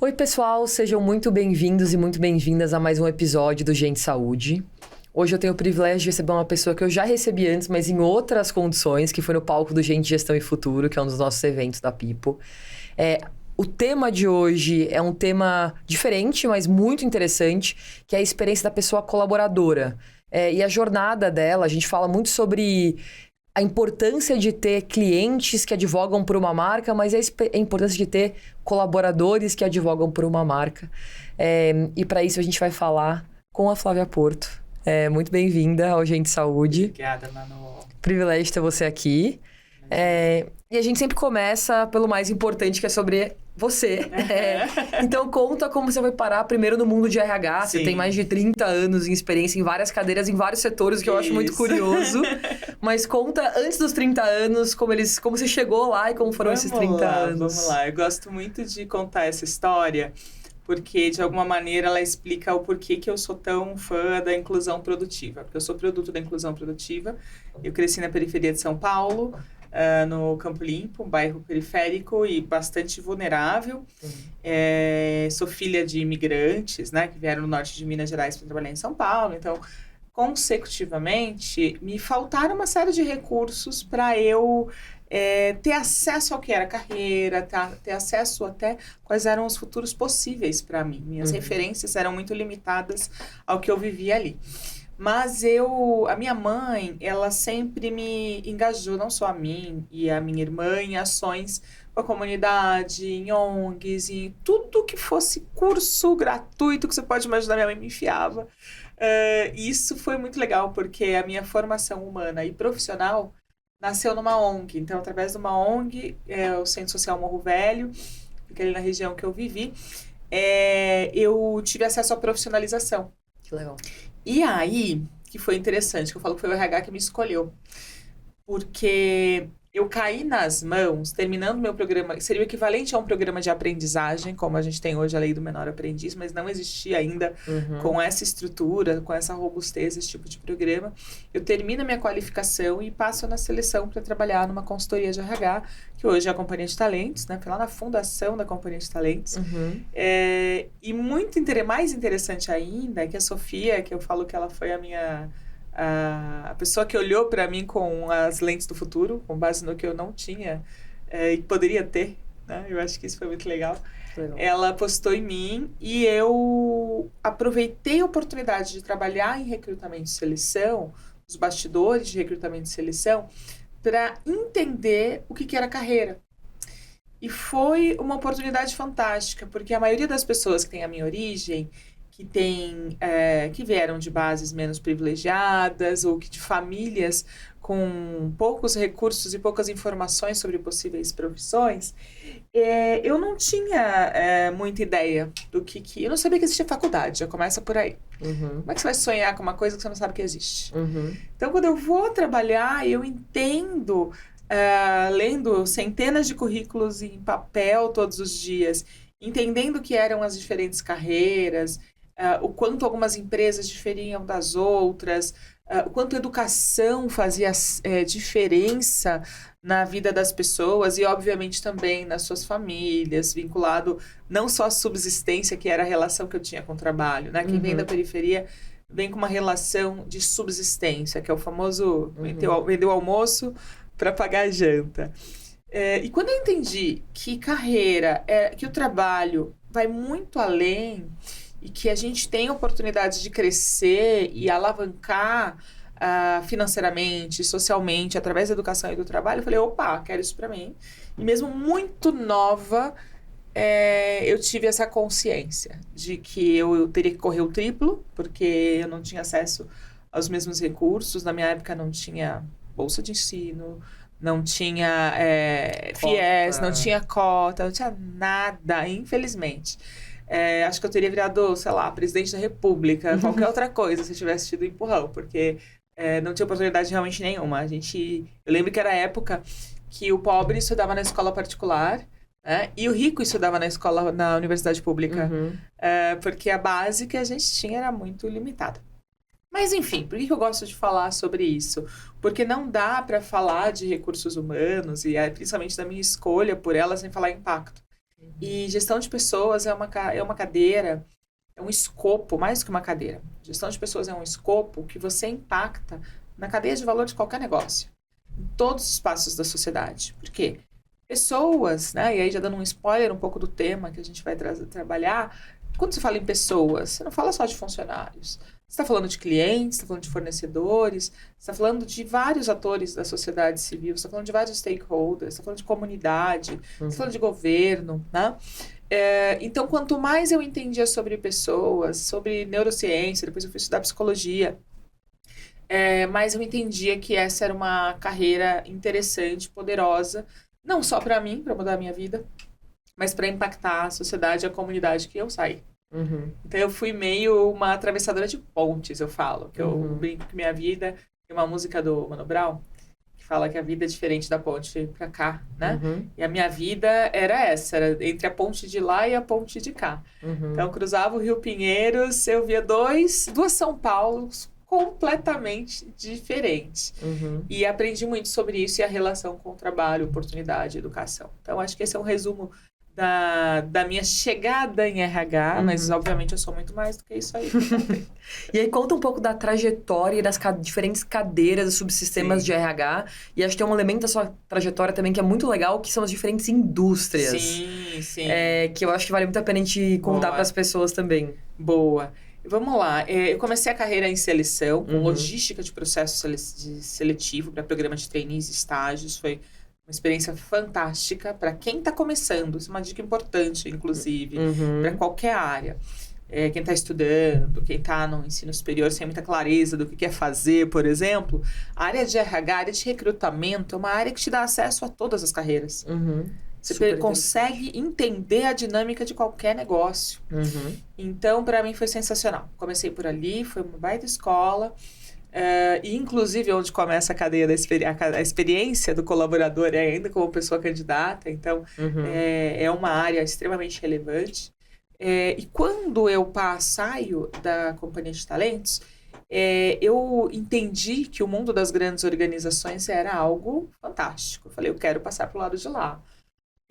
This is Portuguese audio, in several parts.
Oi, pessoal, sejam muito bem-vindos e muito bem-vindas a mais um episódio do Gente Saúde. Hoje eu tenho o privilégio de receber uma pessoa que eu já recebi antes, mas em outras condições, que foi no palco do Gente Gestão e Futuro, que é um dos nossos eventos da Pipo. O tema de hoje é um tema diferente, mas muito interessante, que é a experiência da pessoa colaboradora. E a jornada dela, a gente fala muito sobre a importância de ter clientes que advogam por uma marca, mas a importância de ter colaboradores que advogam por uma marca. E para isso a gente vai falar com a Flávia Porto. Muito bem-vinda ao Gente Saúde. Obrigada, Manu. Privilégio ter você aqui. E a gente sempre começa pelo mais importante, que é sobre você. Então, conta como você foi parar primeiro no mundo de RH. Sim. Você tem mais de 30 anos em experiência em várias cadeiras, em vários setores, que eu acho muito curioso. Mas conta, antes dos 30 anos, como você chegou lá e como foram esses 30 anos. Vamos lá. Eu gosto muito de contar essa história, porque, de alguma maneira, ela explica o porquê que eu sou tão fã da inclusão produtiva. Porque eu sou produto da inclusão produtiva. Eu cresci na periferia de São Paulo, no Campo Limpo, um bairro periférico e bastante vulnerável. Sou filha de imigrantes, né, que vieram do norte de Minas Gerais para trabalhar em São Paulo. Então, consecutivamente, me faltaram uma série de recursos para eu ter acesso ao que era carreira, ter acesso até quais eram os futuros possíveis para mim. Minhas referências eram muito limitadas ao que eu vivia ali. Mas a minha mãe, ela sempre me engajou, não só a mim e a minha irmã, em ações com a comunidade, em ONGs, em tudo que fosse curso gratuito que você pode imaginar, minha mãe me enfiava. Isso foi muito legal, porque a minha formação humana e profissional nasceu numa ONG. Então, através de uma ONG, o Centro Social Morro Velho, fica ali na região que eu vivi, eu tive acesso à profissionalização. Que legal. E aí, que foi interessante, que eu falo que foi o RH que me escolheu. Porque eu caí nas mãos, terminando meu programa, seria o equivalente a um programa de aprendizagem, como a gente tem hoje a Lei do Menor Aprendiz, mas não existia ainda com essa estrutura, com essa robustez, esse tipo de programa. Eu termino a minha qualificação e passo na seleção para trabalhar numa consultoria de RH, que hoje é a Companhia de Talentos, né? Foi lá na fundação da Companhia de Talentos. E mais interessante ainda é que a Sofia, que eu falo que ela foi a pessoa que olhou para mim com as lentes do futuro, com base no que eu não tinha e poderia ter, né? Eu acho que isso foi muito legal. Ela apostou em mim e eu aproveitei a oportunidade de trabalhar em recrutamento e seleção, os bastidores de recrutamento e seleção, para entender o que era carreira. E foi uma oportunidade fantástica, porque a maioria das pessoas que tem a minha origem, que vieram de bases menos privilegiadas ou que de famílias com poucos recursos e poucas informações sobre possíveis profissões, eu não tinha muita ideia do que... Eu não sabia que existia faculdade, já começa por aí. Como é que você vai sonhar com uma coisa que você não sabe que existe? Então, quando eu vou trabalhar, eu entendo, lendo centenas de currículos em papel todos os dias, entendendo o que eram as diferentes carreiras, o quanto algumas empresas diferiam das outras, o quanto a educação fazia diferença na vida das pessoas e, obviamente, também nas suas famílias, vinculado não só à subsistência, que era a relação que eu tinha com o trabalho, né? Quem vem da periferia vem com uma relação de subsistência, que é o famoso vender o almoço para pagar a janta. E quando eu entendi que carreira, que o trabalho vai muito além e que a gente tem oportunidades de crescer e alavancar financeiramente, socialmente, através da educação e do trabalho, eu falei, opa, quero isso para mim. E mesmo muito nova, eu tive essa consciência de que eu teria que correr o triplo, porque eu não tinha acesso aos mesmos recursos. Na minha época não tinha bolsa de ensino, não tinha FIES, não tinha cota, não tinha nada, infelizmente. Acho que eu teria virado, sei lá, presidente da República, qualquer outra coisa, se eu tivesse tido empurrão, porque não tinha oportunidade realmente nenhuma. Eu lembro que era a época que o pobre estudava na escola particular, né, e o rico estudava na universidade pública, porque a base que a gente tinha era muito limitada. Mas, enfim, por que eu gosto de falar sobre isso? Porque não dá para falar de recursos humanos, e principalmente da minha escolha por ela, sem falar impacto. E gestão de pessoas é uma cadeira, é um escopo, mais que uma cadeira. Gestão de pessoas é um escopo que você impacta na cadeia de valor de qualquer negócio, em todos os espaços da sociedade. Por quê? Pessoas, né? E aí já dando um spoiler um pouco do tema que a gente vai trabalhar, quando você fala em pessoas, você não fala só de funcionários. Você está falando de clientes, você está falando de fornecedores, você está falando de vários atores da sociedade civil, você está falando de vários stakeholders, você está falando de comunidade, você está falando de governo, né? Então, quanto mais eu entendia sobre pessoas, sobre neurociência, depois eu fui estudar psicologia, mais eu entendia que essa era uma carreira interessante, poderosa, não só para mim, para mudar a minha vida, mas para impactar a sociedade e a comunidade que eu saí. Então, eu fui meio uma atravessadora de pontes, eu falo. Que eu brinco que minha vida... Tem uma música do Mano Brown que fala que a vida é diferente da ponte pra cá, né? E a minha vida era essa. Era entre a ponte de lá e a ponte de cá. Então, eu cruzava o Rio Pinheiros, eu via duas São Paulos completamente diferentes. E aprendi muito sobre isso e a relação com o trabalho, oportunidade, educação. Então, acho que esse é um resumo da minha chegada em RH, mas obviamente eu sou muito mais do que isso aí. E aí conta um pouco da trajetória e das diferentes cadeiras e subsistemas de RH. E acho que tem um elemento da sua trajetória também que é muito legal, que são as diferentes indústrias. Sim. Que eu acho que vale muito a pena a gente contar para as pessoas também. Boa. Vamos lá. Eu comecei a carreira em seleção, com logística de processo seletivo para programa de trainees e estágios. Foi uma experiência fantástica para quem está começando. Isso é uma dica importante, inclusive, para qualquer área. Quem está estudando, quem está no ensino superior sem muita clareza do que quer fazer, por exemplo. A área de RH, a área de recrutamento, é uma área que te dá acesso a todas as carreiras. Você consegue entender a dinâmica de qualquer negócio. Então, para mim, foi sensacional. Comecei por ali, foi uma baita escola. E inclusive onde começa a cadeia a experiência do colaborador ainda como pessoa candidata, então é uma área extremamente relevante. E quando eu saio da companhia de talentos, eu entendi que o mundo das grandes organizações era algo fantástico. Eu falei, eu quero passar para o lado de lá.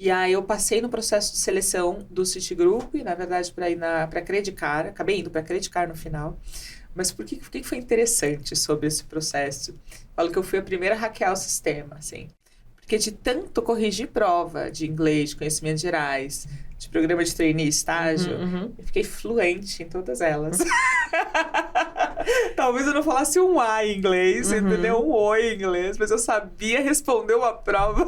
E aí eu passei no processo de seleção do Citigroup, na verdade para ir para Credicar, acabei indo para Credicar no final. Mas por que foi interessante sobre esse processo? Falo que eu fui a primeira a hackear o sistema, assim. Porque de tanto corrigir prova de inglês, de conhecimentos gerais, de programa de trainee, estágio, eu fiquei fluente em todas elas. Talvez eu não falasse um A em inglês, entendeu? Um oi em inglês, mas eu sabia responder uma prova.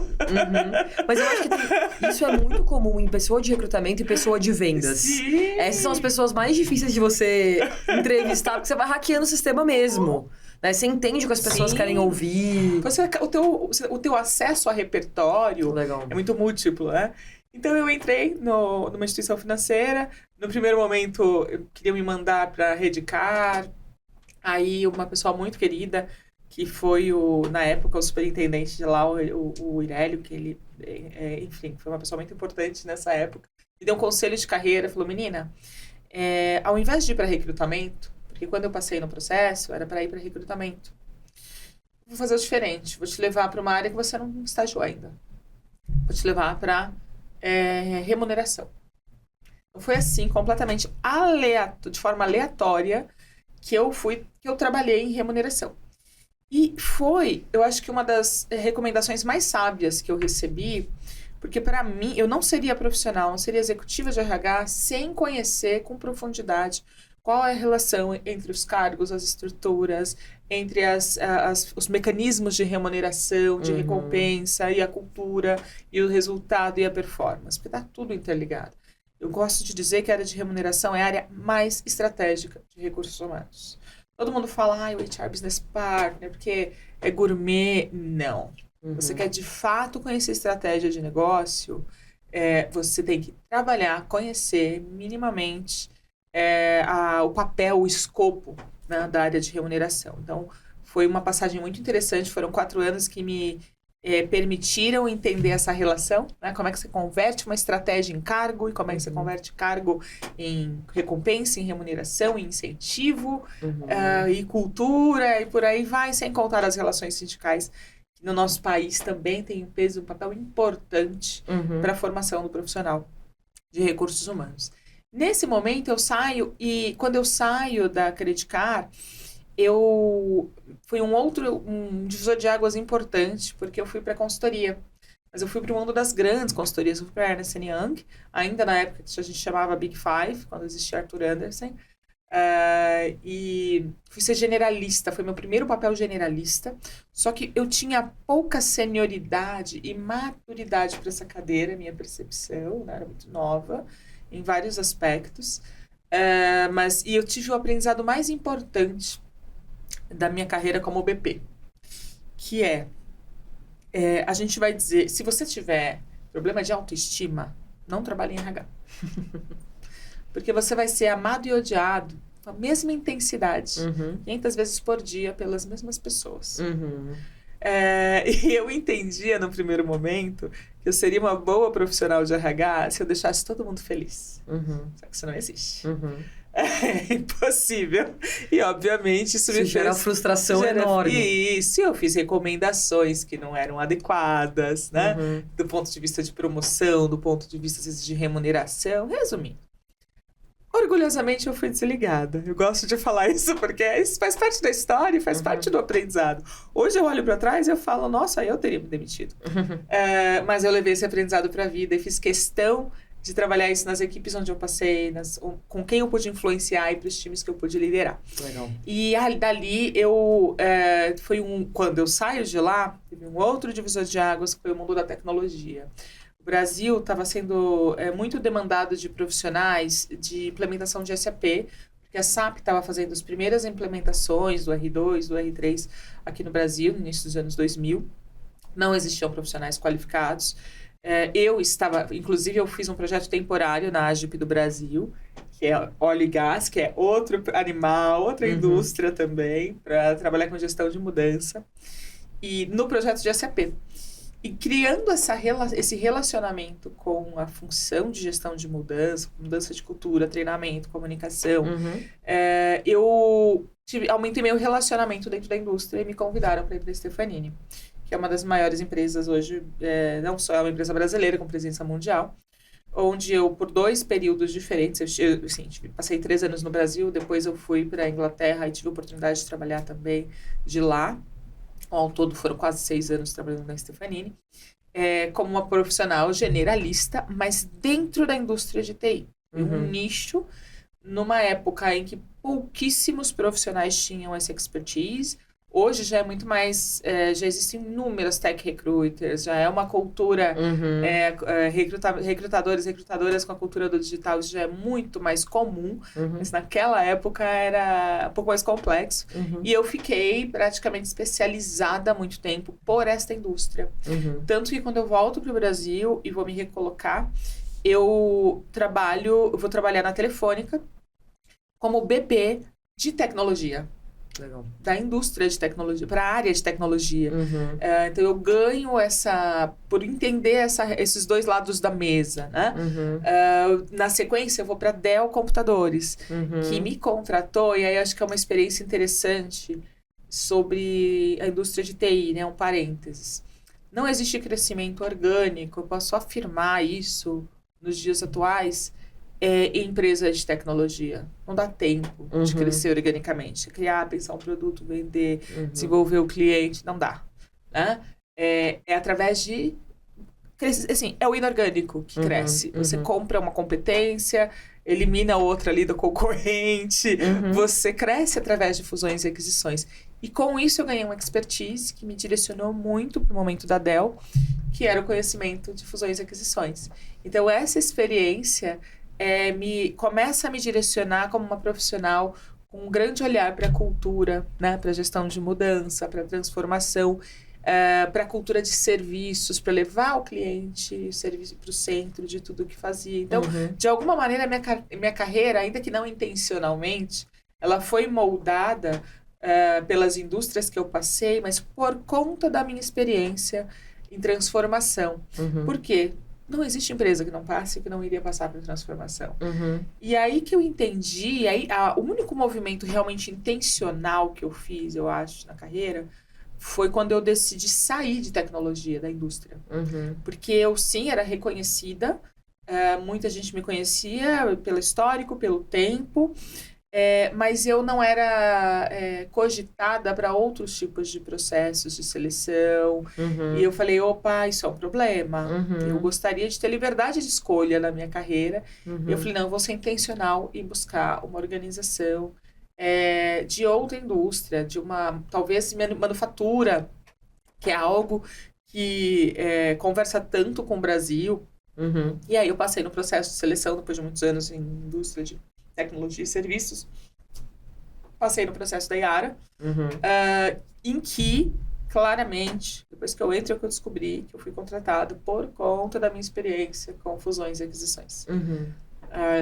Mas eu acho que isso é muito comum em pessoa de recrutamento e pessoa de vendas. Sim. Essas são as pessoas mais difíceis de você entrevistar, porque você vai hackeando o sistema mesmo. Né? Você entende o que as pessoas querem ouvir. O teu acesso a repertório é muito múltiplo, né? Então, eu entrei numa instituição financeira. No primeiro momento, eu queria me mandar para Redcar. Aí, uma pessoa muito querida, que foi, na época, o superintendente de lá, o Irélio, que ele, enfim, foi uma pessoa muito importante nessa época. Me deu um conselho de carreira, falou, menina, ao invés de ir para recrutamento, porque quando eu passei no processo, era para ir para recrutamento, vou fazer o diferente, vou te levar para uma área que você não estagiou ainda. Vou te levar para remuneração. Então, foi assim, completamente de forma aleatória, que eu trabalhei em remuneração. E foi, eu acho que uma das recomendações mais sábias que eu recebi, porque para mim, eu não seria profissional, não seria executiva de RH sem conhecer com profundidade qual é a relação entre os cargos, as estruturas, entre os mecanismos de remuneração, de recompensa, e a cultura, e o resultado, e a performance, porque está tudo interligado. Eu gosto de dizer que a área de remuneração é a área mais estratégica de recursos humanos. Todo mundo fala, o HR Business Partner, porque é gourmet. Não. Você quer de fato conhecer estratégia de negócio, você tem que trabalhar, conhecer minimamente o papel, o escopo, né, da área de remuneração. Então, foi uma passagem muito interessante. Foram 4 anos que me permitiram entender essa relação, né? Como é que você converte uma estratégia em cargo e como é que você converte cargo em recompensa, em remuneração, em incentivo, e cultura, e por aí vai, sem contar as relações sindicais, que no nosso país também tem um papel importante para a formação do profissional. de recursos humanos. Nesse momento eu saio, e quando eu saio da Credit Car, foi um divisor de águas importante, porque eu fui para consultoria. Mas eu fui para o mundo das grandes consultorias, eu fui para a Ernst Young, ainda na época que a gente chamava Big Five, quando existia Arthur Andersen. E fui ser generalista, foi meu primeiro papel generalista. Só que eu tinha pouca senioridade e maturidade para essa cadeira, minha percepção, né? Era muito nova em vários aspectos. E eu tive o aprendizado mais importante da minha carreira como BP, que a gente vai dizer, se você tiver problema de autoestima, não trabalhe em RH. Porque você vai ser amado e odiado com a mesma intensidade, 500 vezes por dia, pelas mesmas pessoas. E eu entendia no primeiro momento que eu seria uma boa profissional de RH se eu deixasse todo mundo feliz. Só que isso não existe. É impossível. E, obviamente, isso me gera uma frustração enorme. Isso, eu fiz recomendações que não eram adequadas, né? Do ponto de vista de promoção, do ponto de vista, às vezes, de remuneração. Resumindo, orgulhosamente eu fui desligada. Eu gosto de falar isso porque isso faz parte da história e faz parte do aprendizado. Hoje eu olho para trás e eu falo, nossa, eu teria me demitido. Mas eu levei esse aprendizado para a vida e fiz questão de trabalhar isso nas equipes onde eu passei, com quem eu pude influenciar e para os times que eu pude liderar. Legal. E dali quando eu saio de lá, teve um outro divisor de águas que foi o mundo da tecnologia. O Brasil estava sendo muito demandado de profissionais de implementação de SAP, porque a SAP estava fazendo as primeiras implementações do R2, do R3 aqui no Brasil, no início dos anos 2000. Não existiam profissionais qualificados. Inclusive eu fiz um projeto temporário na AGIP do Brasil, que é óleo e gás, que é outro animal, outra indústria também, para trabalhar com gestão de mudança, e no projeto de SAP. E criando esse relacionamento com a função de gestão de mudança de cultura, treinamento, comunicação, eu aumentei meu relacionamento dentro da indústria e me convidaram para ir para a Stefanini, que é uma das maiores empresas hoje, não só é uma empresa brasileira com presença mundial, onde eu, por 2 períodos diferentes, passei 3 anos no Brasil, depois eu fui para a Inglaterra e tive a oportunidade de trabalhar também de lá. Ao todo foram quase 6 anos trabalhando na Stefanini, como uma profissional generalista, mas dentro da indústria de TI. Um nicho, numa época em que pouquíssimos profissionais tinham essa expertise. Hoje já é muito mais, já existem inúmeras tech recruiters, já é uma cultura, recrutadoras com a cultura do digital, isso já é muito mais comum, mas naquela época era um pouco mais complexo. E eu fiquei praticamente especializada há muito tempo por esta indústria. Tanto que quando eu volto para o Brasil e vou me recolocar, eu vou trabalhar na Telefônica como BP de tecnologia. Legal. Da indústria de tecnologia, para a área de tecnologia. Então, eu ganho por entender esses 2 lados da mesa, né? Na sequência, eu vou para a Dell Computadores, que me contratou, e aí acho que é uma experiência interessante sobre a indústria de TI, né? Um parênteses. Não existe crescimento orgânico, eu posso afirmar isso nos dias atuais, em empresa de tecnologia. Não dá tempo de crescer organicamente. Criar, pensar um produto, vender, desenvolver o cliente, não dá. Né? É através de... Assim, é o inorgânico que cresce. Você compra uma competência, elimina outra ali do concorrente. Você cresce através de fusões e aquisições. E com isso eu ganhei uma expertise que me direcionou muito para o momento da Dell, que era o conhecimento de fusões e aquisições. Então, essa experiência... começa a me direcionar como uma profissional com um grande olhar para a cultura, né? Para a gestão de mudança, para a transformação, para a cultura de serviços, para levar o cliente serviço para o centro de tudo que fazia. Então, de alguma maneira, minha carreira, ainda que não intencionalmente, ela foi moldada pelas indústrias que eu passei, mas por conta da minha experiência em transformação. Por quê? Não existe empresa que não passe, que não iria passar por transformação. E aí que eu entendi, o único movimento realmente intencional que eu fiz, eu acho, na carreira, foi quando eu decidi sair de tecnologia da indústria. Porque eu, sim, era reconhecida Muita gente me conhecia pelo histórico, pelo tempo, mas eu não era cogitada para outros tipos de processos de seleção. E eu falei, opa, isso é um problema. Eu gostaria de ter liberdade de escolha na minha carreira. E eu falei, não, eu vou ser intencional e buscar uma organização de outra indústria, de uma, talvez, manufatura, que é algo que conversa tanto com o Brasil. E aí eu passei no processo de seleção, depois de muitos anos em indústria de tecnologia e serviços. Passei no processo da Yara, em que, claramente, depois que eu entrei, eu descobri que eu fui contratada por conta da minha experiência com fusões e aquisições.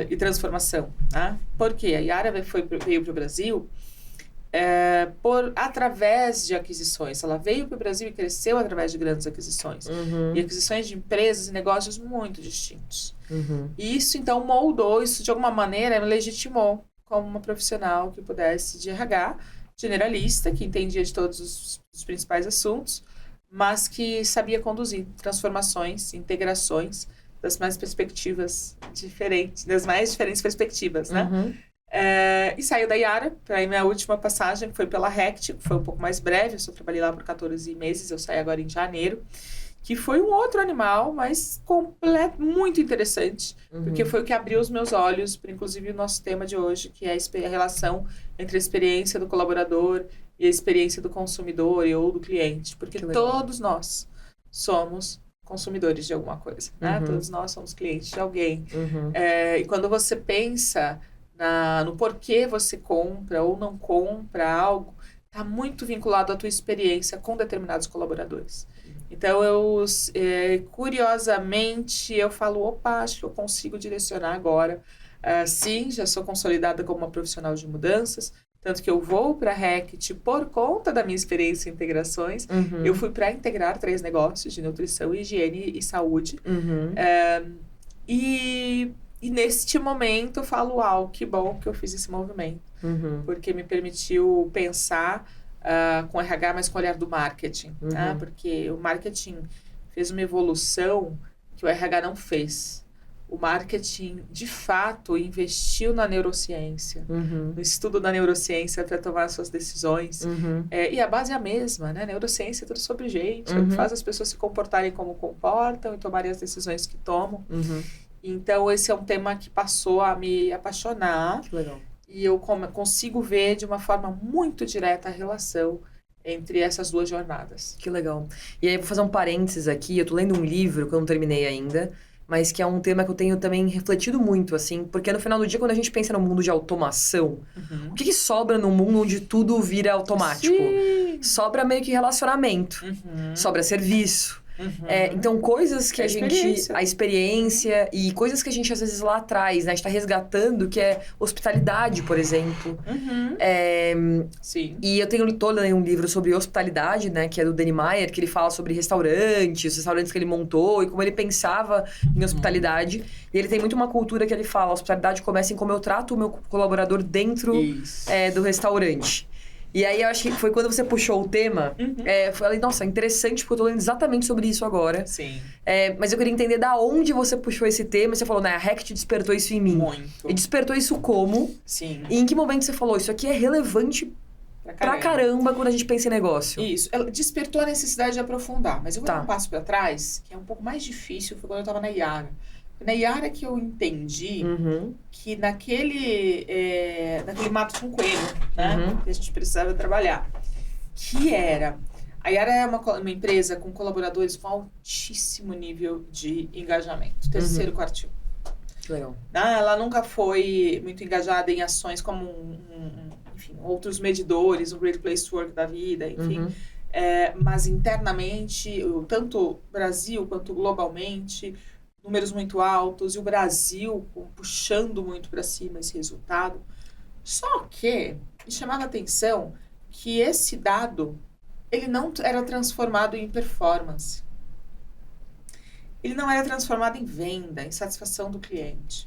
E transformação. Né? Porque a Yara veio para o Brasil através de aquisições. Ela veio para o Brasil e cresceu através de grandes aquisições. E aquisições de empresas e negócios muito distintos. E isso, então, moldou, isso de alguma maneira me legitimou como uma profissional que pudesse de RH, generalista, que entendia de todos os principais assuntos, mas que sabia conduzir transformações, integrações das mais perspectivas diferentes, das mais diferentes perspectivas, né? E saiu da Yara, para minha última passagem foi pela Rect, que foi um pouco mais breve, eu só trabalhei lá por 14 meses, eu saí agora em janeiro, que foi um outro animal, mas muito interessante, porque foi o que abriu os meus olhos para, inclusive, o nosso tema de hoje, que é a relação entre a experiência do colaborador e a experiência do consumidor ou do cliente, porque todos nós somos consumidores de alguma coisa, né? Todos nós somos clientes de alguém. E quando você pensa no porquê você compra ou não compra algo, está muito vinculado à tua experiência com determinados colaboradores. Então, curiosamente, eu falo, opa, acho que eu consigo direcionar agora. Sim, já sou consolidada como uma profissional de mudanças, tanto que eu vou para a Rect por conta da minha experiência em integrações. Eu fui para integrar 3 negócios de nutrição, higiene e saúde. E neste momento eu falo, uau, que bom que eu fiz esse movimento. Porque me permitiu pensar com RH, mas com o olhar do marketing. Né? Porque o marketing fez uma evolução que o RH não fez. O marketing, de fato, investiu na neurociência, no estudo da neurociência para tomar suas decisões. E a base é a mesma, né? Neurociência é tudo sobre gente, é o que faz as pessoas se comportarem como comportam e tomarem as decisões que tomam. Então, esse é um tema que passou a me apaixonar. Que legal. E eu consigo ver de uma forma muito direta a relação entre essas duas jornadas. Que legal. E aí, vou fazer um parênteses aqui. Eu tô lendo um livro que eu não terminei ainda, mas que é um tema que eu tenho também refletido muito, assim, porque no final do dia, quando a gente pensa no mundo de automação, o que sobra num mundo onde tudo vira automático? Sim. Sobra meio que relacionamento, sobra serviço. Então, coisas que a experiência e coisas que a gente, às vezes, lá atrás, né, a gente tá resgatando, que é hospitalidade, por exemplo. Sim. E eu tô lendo um livro sobre hospitalidade, né, que é do Danny Meyer, que ele fala sobre restaurantes, os restaurantes que ele montou e como ele pensava em hospitalidade. E ele tem muito uma cultura que ele fala, a hospitalidade começa em como eu trato o meu colaborador dentro do restaurante. E aí, eu acho que foi quando você puxou o tema, eu falei, nossa, interessante, porque eu tô lendo exatamente sobre isso agora. Sim. Mas eu queria entender da onde você puxou esse tema. Você falou, né, a Rect despertou isso em mim. Muito. E despertou isso como? Sim. E em que momento você falou, isso aqui é relevante pra caramba quando a gente pensa em negócio? Isso. Ela despertou a necessidade de aprofundar. Mas eu vou dar um passo pra trás, que é um pouco mais difícil, foi quando eu tava na Yara. Na Yara que eu entendi que naquele mato com coelho, né? Que a gente precisava trabalhar. Que era... A Yara é uma empresa com colaboradores com altíssimo nível de engajamento. Terceiro quartil. Que legal. Ela nunca foi muito engajada em ações como enfim, outros medidores, o Great Place to Work da vida, enfim. Mas internamente, tanto Brasil quanto globalmente... números muito altos, e o Brasil puxando muito para cima esse resultado. Só que me chamava a atenção que esse dado, ele não era transformado em performance. Ele não era transformado em venda, em satisfação do cliente.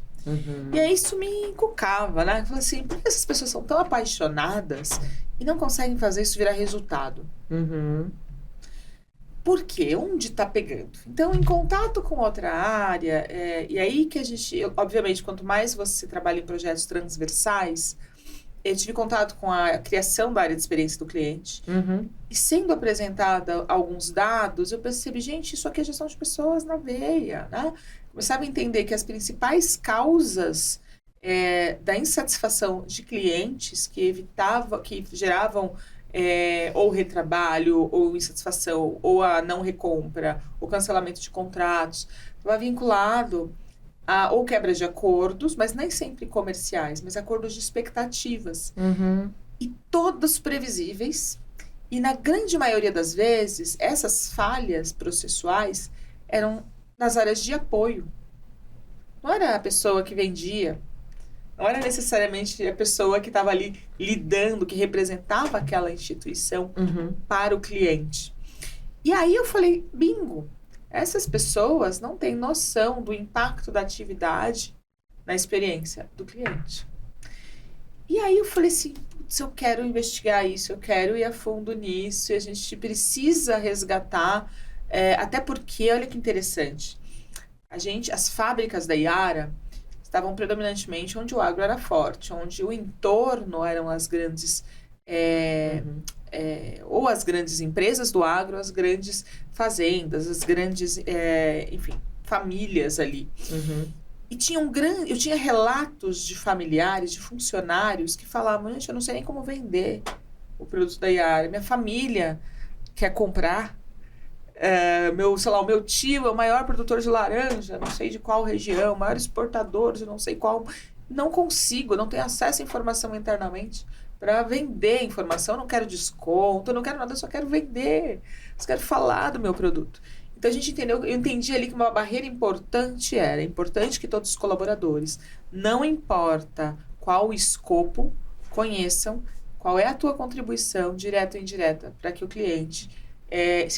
E aí isso me encucava, né? Eu falei assim, por que essas pessoas são tão apaixonadas e não conseguem fazer isso virar resultado? Por quê? Onde está pegando? Então, em contato com outra área, e aí que obviamente, quanto mais você trabalha em projetos transversais, eu tive contato com a criação da área de experiência do cliente. E sendo apresentada alguns dados, eu percebi, gente, isso aqui é gestão de pessoas na veia, né? Começava a entender que as principais causas da insatisfação de clientes que geravam ou retrabalho, ou insatisfação, ou a não recompra, ou cancelamento de contratos, estava vinculado a ou quebra de acordos, mas nem sempre comerciais, mas acordos de expectativas. E todos previsíveis. E na grande maioria das vezes, essas falhas processuais eram nas áreas de apoio. Não era a pessoa que vendia, não era necessariamente a pessoa que estava ali lidando, que representava aquela instituição para o cliente. E aí eu falei, bingo, essas pessoas não têm noção do impacto da atividade na experiência do cliente. E aí eu falei assim, putz, eu quero investigar isso, eu quero ir a fundo nisso, e a gente precisa resgatar, até porque, olha que interessante, as fábricas da Yara estavam predominantemente onde o agro era forte, onde o entorno eram as grandes, ou as grandes empresas do agro, as grandes fazendas, as grandes, enfim, famílias ali. E eu tinha relatos de familiares, de funcionários que falavam, gente, eu não sei nem como vender o produto da Yara. Minha família quer comprar. O meu tio é o maior produtor de laranja, não sei de qual região, o maior exportador de não sei qual. Não consigo, não tenho acesso à informação internamente para vender a informação. Não quero desconto, não quero nada, eu só quero vender. Eu só quero falar do meu produto. Então, eu entendi ali que uma barreira importante era importante que todos os colaboradores, não importa qual o escopo, conheçam qual é a tua contribuição, direta ou indireta, para que o cliente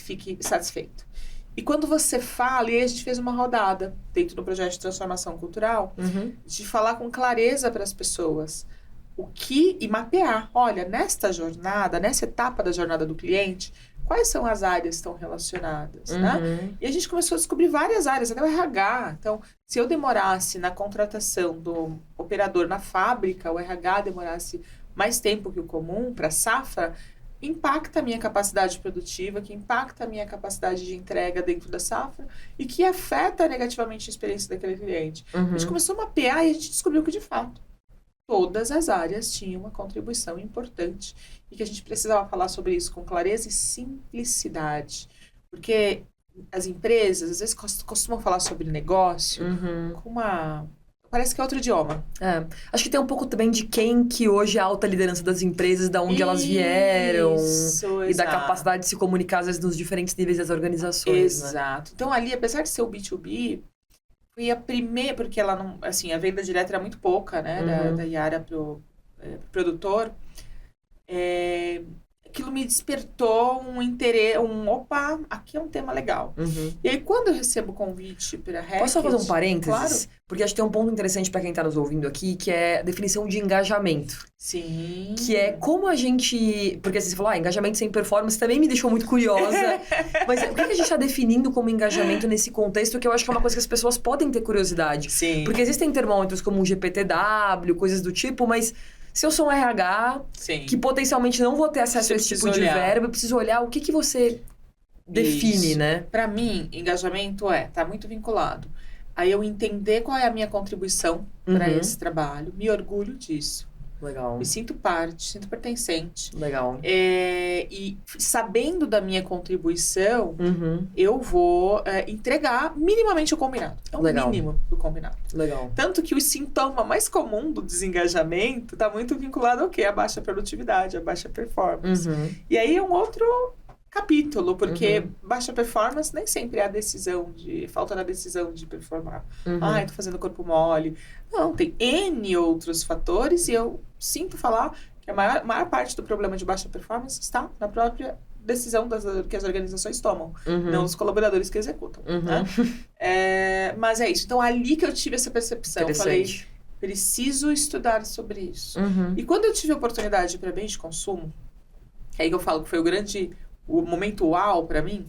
fique satisfeito. E quando você fala, e a gente fez uma rodada dentro do projeto de transformação cultural, de falar com clareza para as pessoas e mapear. Olha, nesta jornada, nessa etapa da jornada do cliente, quais são as áreas que estão relacionadas, né? E a gente começou a descobrir várias áreas, até o RH. Então, se eu demorasse na contratação do operador na fábrica, o RH demorasse mais tempo que o comum para a safra, impacta a minha capacidade produtiva, que impacta a minha capacidade de entrega dentro da safra e que afeta negativamente a experiência daquele cliente. A gente começou a mapear e a gente descobriu que, de fato, todas as áreas tinham uma contribuição importante e que a gente precisava falar sobre isso com clareza e simplicidade. Porque as empresas, às vezes, costumam falar sobre negócio com uma... Parece que é outro idioma. Acho que tem um pouco também de quem que hoje é a alta liderança das empresas, da onde elas vieram. Isso, e da capacidade de se comunicar, às vezes, nos diferentes níveis das organizações. Exato. Né? Então, ali, apesar de ser o B2B, foi a primeira, porque ela não, assim, a venda direta era muito pouca, né, da Yara pro produtor. Aquilo me despertou um interesse, opa, aqui é um tema legal. E aí, quando eu recebo o convite para a Hackett... Posso só fazer um parênteses? Claro. Porque acho que tem um ponto interessante para quem está nos ouvindo aqui, que é a definição de engajamento. Sim. Que é como a gente... Porque você falou, engajamento sem performance também me deixou muito curiosa. Mas o que a gente está definindo como engajamento nesse contexto, que eu acho que é uma coisa que as pessoas podem ter curiosidade. Sim. Porque existem termômetros como o GPTW, coisas do tipo, mas... Se eu sou um RH, que potencialmente não vou ter acesso a esse tipo de verba, eu preciso olhar o que você define, Isso. né? Para mim, engajamento tá muito vinculado. Aí eu entender qual é a minha contribuição para esse trabalho, me orgulho disso. Legal. Me sinto parte, sinto pertencente. Legal. E sabendo da minha contribuição, eu vou entregar minimamente o combinado. É o mínimo do combinado. Legal. Tanto que o sintoma mais comum do desengajamento está muito vinculado ao quê? A baixa produtividade, a baixa performance. E aí é um outro capítulo, porque baixa performance nem sempre é falta da decisão de performar. Tô fazendo corpo mole. Não, tem N outros fatores e eu sinto falar que a maior parte do problema de baixa performance está na própria decisão que as organizações tomam, não os colaboradores que executam. Né? Mas é isso. Então, ali que eu tive essa percepção. Eu falei, preciso estudar sobre isso. E quando eu tive a oportunidade para bens de consumo, que aí que eu falo que foi o momento uau para mim,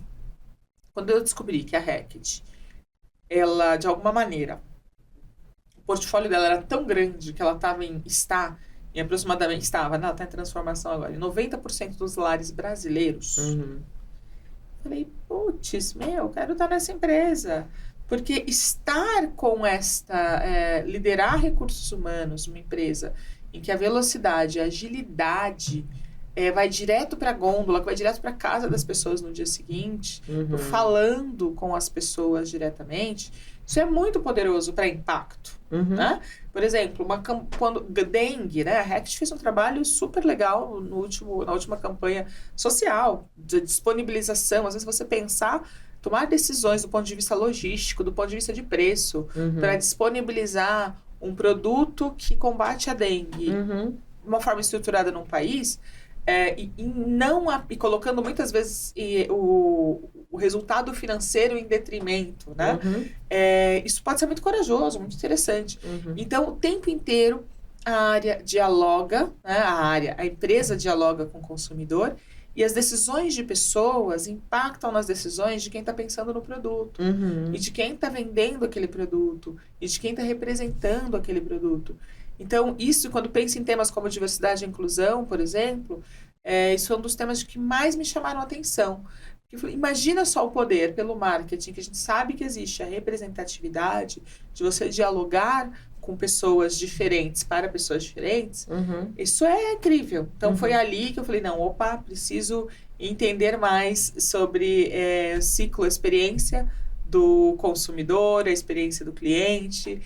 Quando eu descobri que a Hackett, ela, de alguma maneira, o portfólio dela era tão grande que ela está em aproximadamente, ela está em transformação agora, em 90% dos lares brasileiros. Falei, putz, quero estar nessa empresa. Porque estar com liderar recursos humanos numa empresa em que a velocidade, a agilidade vai direto para a gôndola, vai direto para a casa das pessoas no dia seguinte, falando com as pessoas diretamente, isso é muito poderoso para impacto. Né? Por exemplo, quando dengue, né? A Hackett fez um trabalho super legal na última campanha social, de disponibilização. Às vezes você tomar decisões do ponto de vista logístico, do ponto de vista de preço, para disponibilizar um produto que combate a dengue de uma forma estruturada num país, e colocando muitas vezes o resultado financeiro em detrimento, né? Isso pode ser muito corajoso, muito interessante. Então, o tempo inteiro, a área dialoga, né? A empresa dialoga com o consumidor, e as decisões de pessoas impactam nas decisões de quem está pensando no produto, e de quem está vendendo aquele produto, e de quem está representando aquele produto. Então, isso, quando penso em temas como diversidade e inclusão, por exemplo, isso é um dos temas que mais me chamaram a atenção. Imagina só o poder pelo marketing, que a gente sabe que existe a representatividade, de você dialogar com pessoas diferentes para pessoas diferentes. Isso é incrível. Então, foi ali que eu falei, não, preciso entender mais sobre o ciclo, a experiência do consumidor, a experiência do cliente,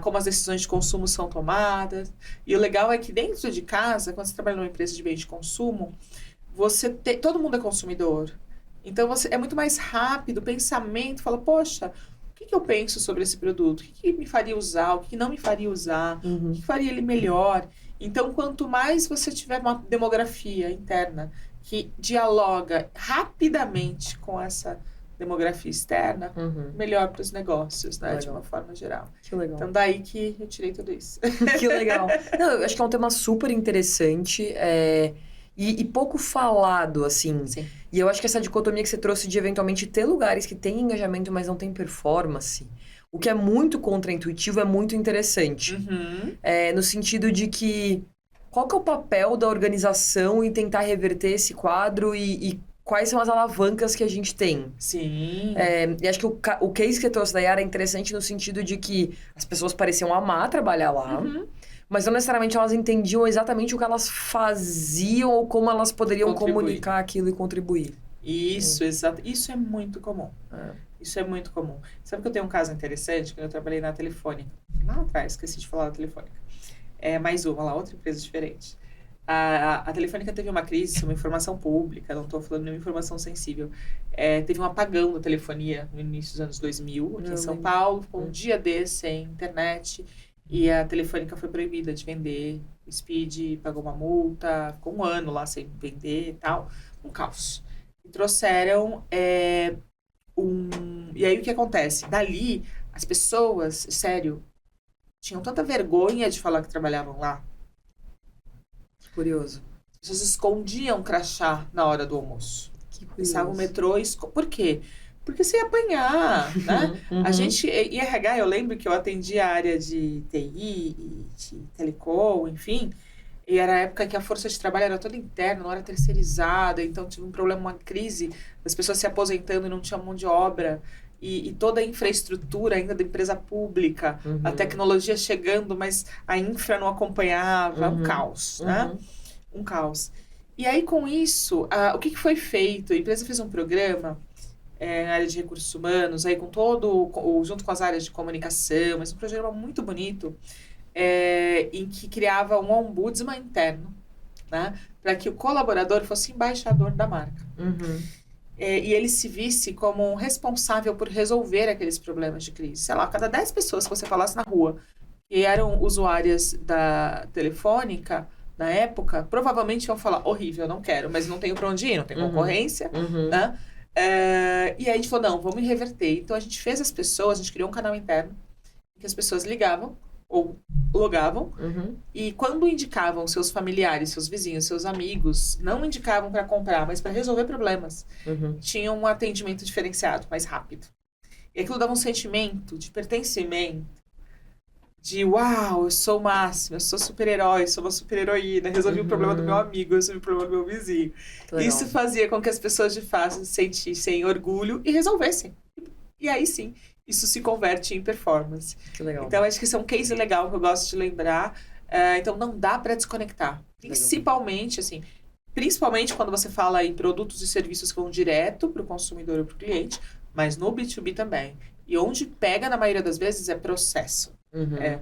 como as decisões de consumo são tomadas. E o legal é que dentro de casa, quando você trabalha numa empresa de bens de consumo, todo mundo é consumidor. Então, é muito mais rápido o pensamento. Fala, poxa, o que eu penso sobre esse produto? O que me faria usar? O que não me faria usar? O que faria ele melhor? Então, quanto mais você tiver uma demografia interna que dialoga rapidamente com essa demografia externa, melhor para os negócios, né? De uma forma geral. Que legal. Então, daí que eu tirei tudo isso. Que legal. Não, eu acho que é um tema super interessante e pouco falado, assim. Sim. E eu acho que essa dicotomia que você trouxe de, eventualmente, ter lugares que têm engajamento, mas não tem performance, o que é muito contraintuitivo, é muito interessante. No sentido de que, qual que é o papel da organização em tentar reverter esse quadro e quais são as alavancas que a gente tem. Sim. E acho que o case que você trouxe da Yara é interessante no sentido de que as pessoas pareciam amar trabalhar lá, mas não necessariamente elas entendiam exatamente o que elas faziam ou como elas poderiam comunicar aquilo e contribuir. Isso, exato. Isso é muito comum. Isso é muito comum. Sabe que eu tenho um caso interessante, quando eu trabalhei na Telefônica. Lá atrás, esqueci de falar da Telefônica. Mais uma lá, outra empresa diferente. A Telefônica teve uma crise, uma informação pública, não estou falando de nenhuma informação sensível. Teve um apagão da telefonia no início dos anos 2000, aqui em São Paulo, ficou um dia desse, sem internet, e a Telefônica foi proibida de vender. O Speed pagou uma multa, ficou um ano lá sem vender e tal. Um caos. E trouxeram E aí o que acontece? Dali, as pessoas, sério, tinham tanta vergonha de falar que trabalhavam lá. Curioso. As pessoas escondiam crachá na hora do almoço. Que curioso. Pensavam no metrô Por quê? Porque você ia apanhar, né? A gente, em RH, eu lembro que eu atendi a área de TI e de telecom, enfim, e era a época que a força de trabalho era toda interna, não era terceirizada, então tive um problema, uma crise, as pessoas se aposentando e não tinha mão de obra, e toda a infraestrutura ainda da empresa pública, a tecnologia chegando, mas a infra não acompanhava, um caos, né? Um caos. E aí, com isso, o que foi feito? A empresa fez um programa na área de recursos humanos, aí junto com as áreas de comunicação, mas um programa muito bonito, em que criava um ombudsman interno, né? Para que o colaborador fosse embaixador da marca. E ele se visse como um responsável por resolver aqueles problemas de crise. Sei lá, cada 10 pessoas que você falasse na rua que eram usuárias da Telefônica, na época, provavelmente iam falar, horrível, não quero, mas não tenho para onde ir, não tem concorrência, né? E aí a gente falou, não, vamos reverter. Então a gente fez a gente criou um canal interno, em que as pessoas ligavam ou logavam, Uhum. e quando indicavam seus familiares, seus vizinhos, seus amigos, não indicavam para comprar, mas para resolver problemas, Uhum. tinham um atendimento diferenciado, mais rápido. E aquilo dava um sentimento de pertencimento, de uau, eu sou o máximo, eu sou super-herói, sou uma super-heroína, resolvi o problema do meu amigo, resolvi o problema do meu vizinho. Que legal. Isso fazia com que as pessoas de fato sentissem orgulho e resolvessem. E aí sim, isso se converte em performance. Que legal. Então, acho que esse é um case legal que eu gosto de lembrar. Então, não dá para desconectar. Principalmente, assim, principalmente quando você fala em produtos e serviços que vão direto para o consumidor ou para o cliente, mas no B2B também. E onde pega, na maioria das vezes, é processo. Uhum.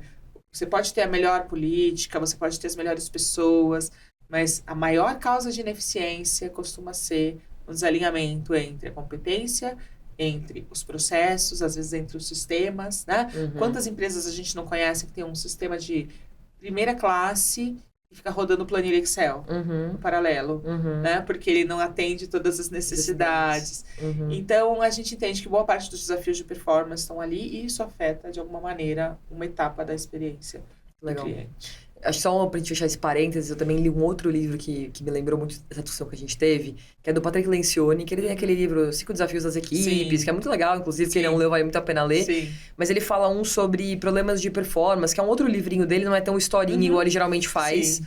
Você pode ter a melhor política, você pode ter as melhores pessoas, mas a maior causa de ineficiência costuma ser o desalinhamento entre a competência, entre os processos, às vezes entre os sistemas, né? Uhum. Quantas empresas a gente não conhece que tem um sistema de primeira classe e fica rodando planilha Excel Uhum. no paralelo, Uhum. né? Porque ele não atende todas as necessidades. Uhum. Então, a gente entende que boa parte dos desafios de performance estão ali e isso afeta, de alguma maneira, uma etapa da experiência Legal. do cliente. Acho que só pra gente fechar esse parênteses, eu também li um outro livro que me lembrou muito dessa discussão que a gente teve, que é do Patrick Lencioni, que ele tem aquele livro 5 Desafios das Equipes, Sim. que é muito legal, inclusive, quem Sim. não leu vale muito a pena ler. Sim. Mas ele fala um sobre problemas de performance, que é um outro livrinho dele, não é tão historinha igual ele geralmente faz. Sim.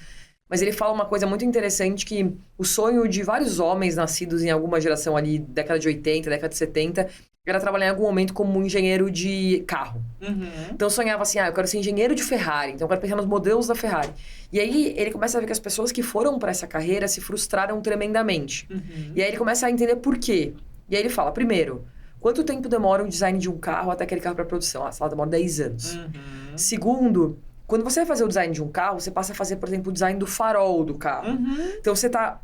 Mas ele fala uma coisa muito interessante, que o sonho de vários homens nascidos em alguma geração ali, década de 80, década de 70, era trabalhar em algum momento como engenheiro de carro. Uhum. Então eu sonhava assim, eu quero ser engenheiro de Ferrari, então eu quero pensar nos modelos da Ferrari. E aí ele começa a ver que as pessoas que foram para essa carreira se frustraram tremendamente. Uhum. E aí ele começa a entender por quê. E aí ele fala, primeiro, quanto tempo demora o design de um carro até aquele carro para produção? Sei lá, demora 10 anos. Uhum. Segundo, quando você vai fazer o design de um carro, você passa a fazer, por exemplo, o design do farol do carro. Uhum. Então você tá...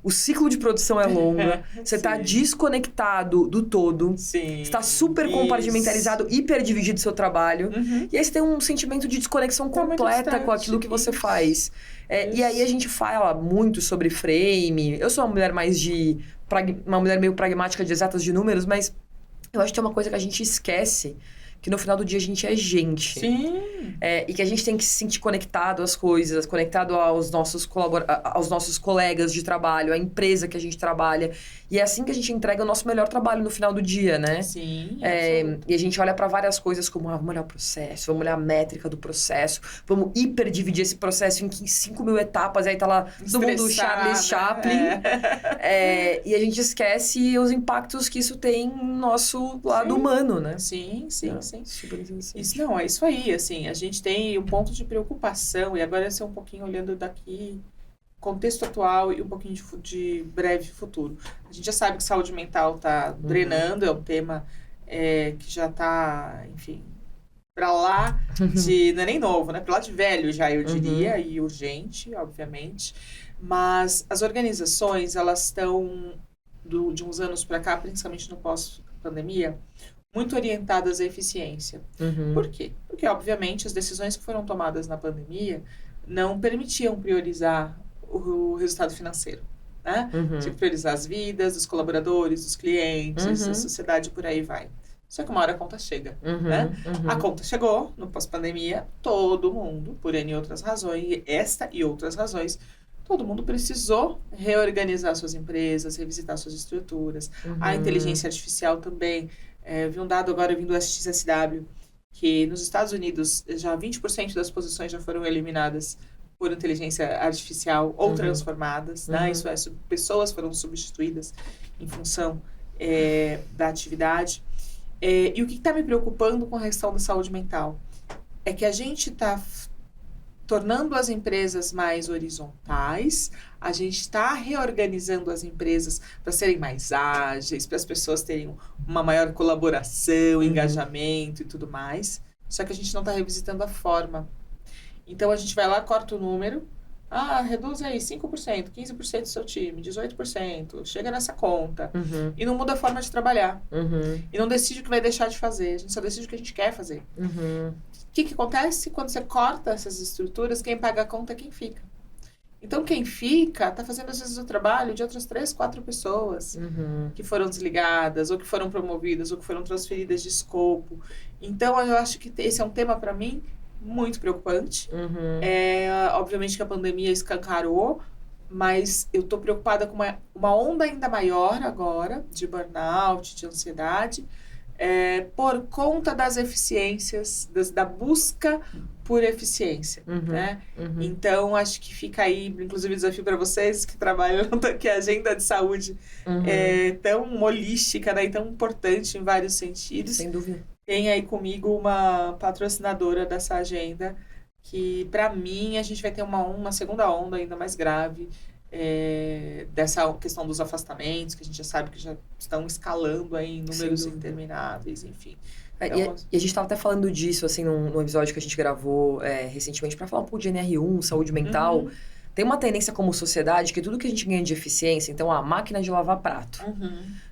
o ciclo de produção é longo, você tá Sim. desconectado do todo, Sim. você tá super compartimentalizado, hiper dividido do seu trabalho. Uhum. E aí você tem um sentimento de desconexão Tá muito completa distante. com aquilo que você Isso. faz. E aí a gente fala muito sobre frame. Eu sou uma mulher uma mulher meio pragmática de exatas de números, mas eu acho que é uma coisa que a gente esquece, que no final do dia a gente é gente. Sim. E que a gente tem que se sentir conectado às coisas, conectado aos nossos colegas de trabalho, à empresa que a gente trabalha. E é assim que a gente entrega o nosso melhor trabalho no final do dia, né? Sim. E a gente olha para várias coisas como, vamos olhar o processo, vamos olhar a métrica do processo, vamos hiper dividir esse processo em 5 mil etapas, aí tá lá todo mundo Charles Chaplin. E a gente esquece os impactos que isso tem no nosso lado humano, né? Sim. Super interessante. É isso aí, assim, a gente tem um ponto de preocupação, e agora é um pouquinho olhando daqui, contexto atual e um pouquinho de breve futuro. A gente já sabe que saúde mental tá drenando, é um tema que já tá, enfim, pra lá de, não é nem novo, né, pra lá de velho já, eu diria, e urgente, obviamente, mas as organizações, elas estão, de uns anos pra cá, principalmente no pós-pandemia, muito orientadas à eficiência. Por quê? Porque, obviamente, as decisões que foram tomadas na pandemia não permitiam priorizar o resultado financeiro, né? Tinha que priorizar as vidas dos colaboradores, dos clientes, a sociedade, por aí vai. Só que uma hora a conta chega, né? A conta chegou no pós-pandemia, todo mundo, por N outras razões, esta e outras razões, todo mundo precisou reorganizar suas empresas, revisitar suas estruturas. A inteligência artificial também. Vi um dado agora vindo do SXSW, que nos Estados Unidos já 20% das posições já foram eliminadas por inteligência artificial ou transformadas, né? Isso é, pessoas foram substituídas em função da atividade. E o que está me preocupando com a questão da saúde mental é que a gente está tornando as empresas mais horizontais, a gente está reorganizando as empresas para serem mais ágeis, para as pessoas terem uma maior colaboração, engajamento e tudo mais. Só que a gente não está revisitando a forma. Então, a gente vai lá, corta o número. Reduz aí 5%, 15% do seu time, 18%. Chega nessa conta. E não muda a forma de trabalhar. E não decide o que vai deixar de fazer. A gente só decide o que a gente quer fazer. O que acontece? Quando você corta essas estruturas, quem paga a conta é quem fica. Então, quem fica está fazendo, às vezes, o trabalho de outras 3, 4 pessoas que foram desligadas, ou que foram promovidas, ou que foram transferidas de escopo. Então, eu acho que esse é um tema, para mim, muito preocupante. Uhum. Obviamente que a pandemia escancarou, mas eu tô preocupada com uma onda ainda maior agora de burnout, de ansiedade, por conta das eficiências, da busca por eficiência, né? Então, acho que fica aí, inclusive, desafio para vocês que trabalham, que a agenda de saúde é tão holística, né, e tão importante em vários sentidos. Sem dúvida. Tem aí comigo uma patrocinadora dessa agenda que, para mim, a gente vai ter uma segunda onda ainda mais grave, dessa questão dos afastamentos, que a gente já sabe que já estão escalando aí em números intermináveis, enfim. Então, E a gente estava até falando disso, assim, num episódio que a gente gravou recentemente, para falar um pouco de NR1, saúde mental. Tem uma tendência como sociedade que tudo que a gente ganha de eficiência, então a máquina de lavar prato,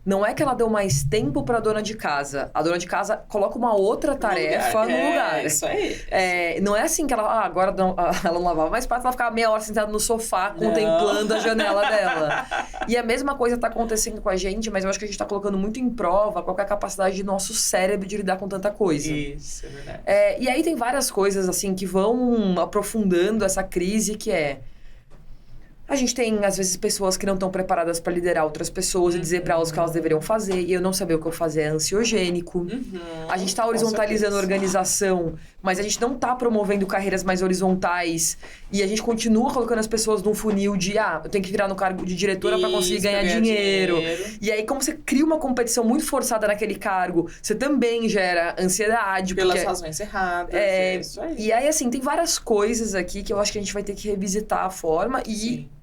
não é que ela deu mais tempo para a dona de casa. A dona de casa coloca uma outra tarefa no lugar. Isso aí. Não é assim que ela, agora ela não lavava mais prato, ela ficava meia hora sentada no sofá contemplando a janela dela. E a mesma coisa está acontecendo com a gente, mas eu acho que a gente está colocando muito em prova qual é a capacidade do nosso cérebro de lidar com tanta coisa. Isso, é verdade. E aí tem várias coisas assim que vão aprofundando essa crise, que a gente tem, às vezes, pessoas que não estão preparadas para liderar outras pessoas e dizer para elas o que elas deveriam fazer. E eu não saber o que eu fazer é ansiogênico. A gente está horizontalizando a organização, mas a gente não está promovendo carreiras mais horizontais. E a gente continua colocando as pessoas num funil de, eu tenho que virar no cargo de diretora para conseguir ganhar dinheiro. E aí, como você cria uma competição muito forçada naquele cargo, você também gera ansiedade. Pelas razões erradas. É isso aí. E aí, assim, tem várias coisas aqui que eu acho que a gente vai ter que revisitar a forma.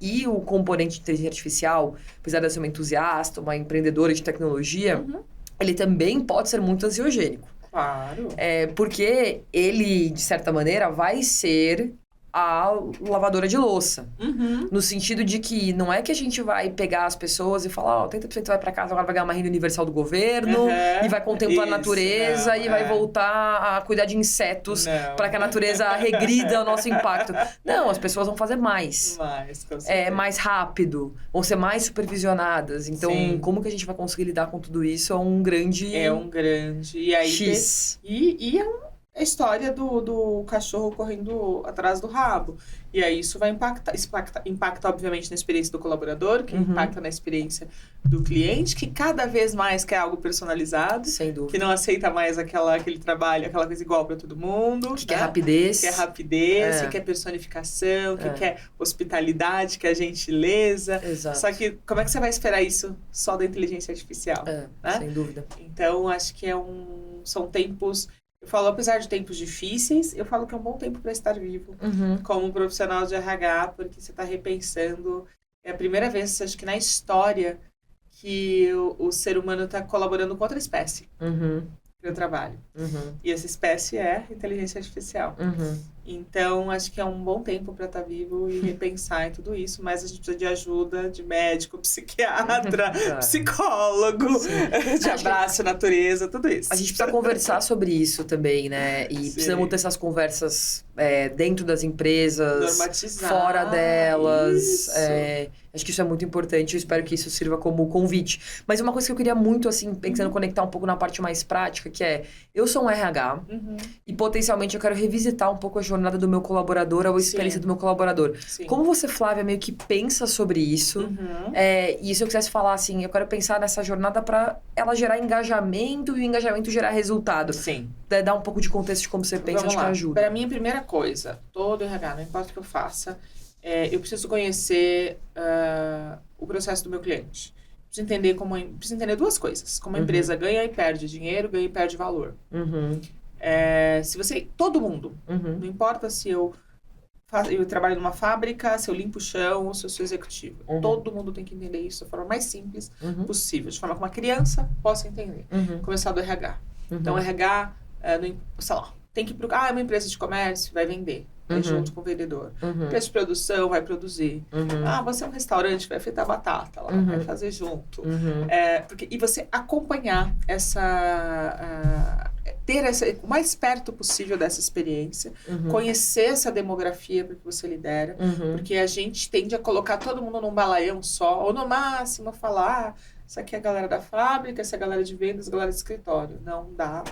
E o componente de inteligência artificial, apesar de eu ser uma entusiasta, uma empreendedora de tecnologia, ele também pode ser muito ansiogênico. Claro. Porque ele, de certa maneira, vai ser a lavadora de louça. No sentido de que não é que a gente vai pegar as pessoas e falar, 80% vai para casa, agora vai ganhar uma renda universal do governo, e vai contemplar a natureza e vai voltar a cuidar de insetos para que a natureza regrida o nosso impacto. Não, as pessoas vão fazer mais. Mais rápido, vão ser mais supervisionadas. Então, como que a gente vai conseguir lidar com tudo isso é um grande... E aí, X. E é a história do cachorro correndo atrás do rabo. E aí isso vai impacta obviamente na experiência do colaborador, que impacta na experiência do cliente, que cada vez mais quer algo personalizado. Sem dúvida. Que não aceita mais aquele trabalho, aquela coisa igual para todo mundo. Que quer rapidez. Que quer personificação, que quer hospitalidade, que quer gentileza. Exato. Só que como é que você vai esperar isso só da inteligência artificial? Né? Sem dúvida. Então, acho que são tempos... Eu falo, apesar de tempos difíceis, eu falo que é um bom tempo para estar vivo como profissional de RH, porque você está repensando. É a primeira vez, acho que na história, que o ser humano está colaborando com outra espécie para o trabalho. E essa espécie é inteligência artificial. Então, acho que é um bom tempo para estar vivo e repensar em tudo isso, mas a gente precisa de ajuda de médico, psiquiatra, psicólogo, de abraço, natureza, tudo isso. A gente precisa conversar sobre isso também, né? E precisamos ter essas conversas dentro das empresas, normatizar, fora delas. Acho que isso é muito importante. Eu espero que isso sirva como convite. Mas uma coisa que eu queria muito, assim, pensando conectar um pouco na parte mais prática, que eu sou um RH e potencialmente eu quero revisitar um pouco a jornada do meu colaborador, a experiência do meu colaborador. Como você, Flávia, meio que pensa sobre isso? E se eu quisesse falar assim, eu quero pensar nessa jornada para ela gerar engajamento e o engajamento gerar resultado. Dar um pouco de contexto de como você pensa, acho que ajuda. Para mim, a primeira coisa, todo RH, não importa o que eu faça, eu preciso conhecer o processo do meu cliente. Preciso entender duas coisas. Como a empresa ganha e perde dinheiro, ganha e perde valor. Todo mundo, não importa se eu trabalho numa fábrica, se eu limpo o chão ou se eu sou executivo. Todo mundo tem que entender isso da forma mais simples possível. De forma que uma criança possa entender. Começar do RH. Então, RH, sei lá, tem que procurar. É uma empresa de comércio, vai vender. Junto com o vendedor. Empresa de produção, vai produzir. Você é um restaurante, vai fritar batata lá, vai fazer junto. E você acompanhar ter o mais perto possível dessa experiência, conhecer essa demografia para que você lidera, porque a gente tende a colocar todo mundo num balaião só, ou no máximo falar, isso aqui é a galera da fábrica, essa é a galera de vendas, a galera de escritório. Não dá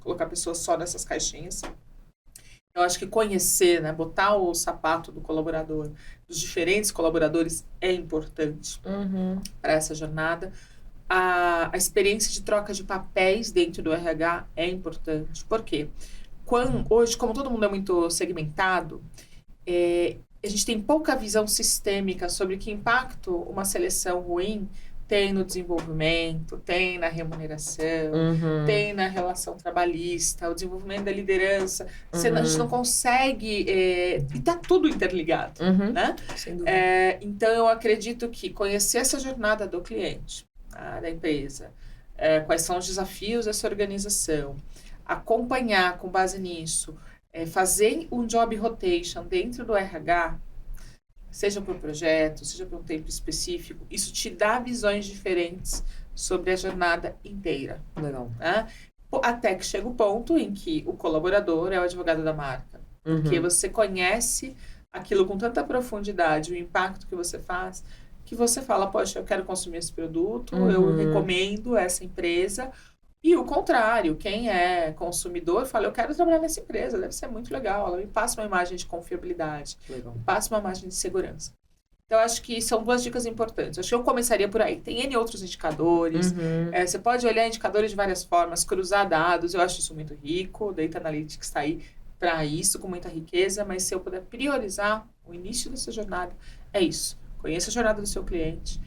colocar pessoas só nessas caixinhas. Então, acho que conhecer, né, botar o sapato do colaborador, dos diferentes colaboradores, é importante para essa jornada. A experiência de troca de papéis dentro do RH é importante. Por quê? Hoje, como todo mundo é muito segmentado, a gente tem pouca visão sistêmica sobre que impacto uma seleção ruim tem no desenvolvimento, tem na remuneração, tem na relação trabalhista, o desenvolvimento da liderança. A gente não consegue... e está tudo interligado, né? Sem dúvida. Então, eu acredito que conhecer essa jornada do cliente, da empresa, quais são os desafios dessa organização, acompanhar com base nisso, fazer um job rotation dentro do RH, seja por projeto, seja por um tempo específico, isso te dá visões diferentes sobre a jornada inteira. Legal. Né? Até que chega o ponto em que o colaborador é o advogado da marca. Porque você conhece aquilo com tanta profundidade, o impacto que você faz, que você fala, poxa, eu quero consumir esse produto, eu recomendo essa empresa. E o contrário, quem é consumidor fala, eu quero trabalhar nessa empresa, deve ser muito legal, ela me passa uma imagem de confiabilidade, me passa uma imagem de segurança. Então, acho que são 2 dicas importantes. Acho que eu começaria por aí. Tem N outros indicadores, você pode olhar indicadores de várias formas, cruzar dados, eu acho isso muito rico, o Data Analytics está aí para isso, com muita riqueza, mas se eu puder priorizar o início dessa jornada, é isso. Conheça a jornada do seu cliente,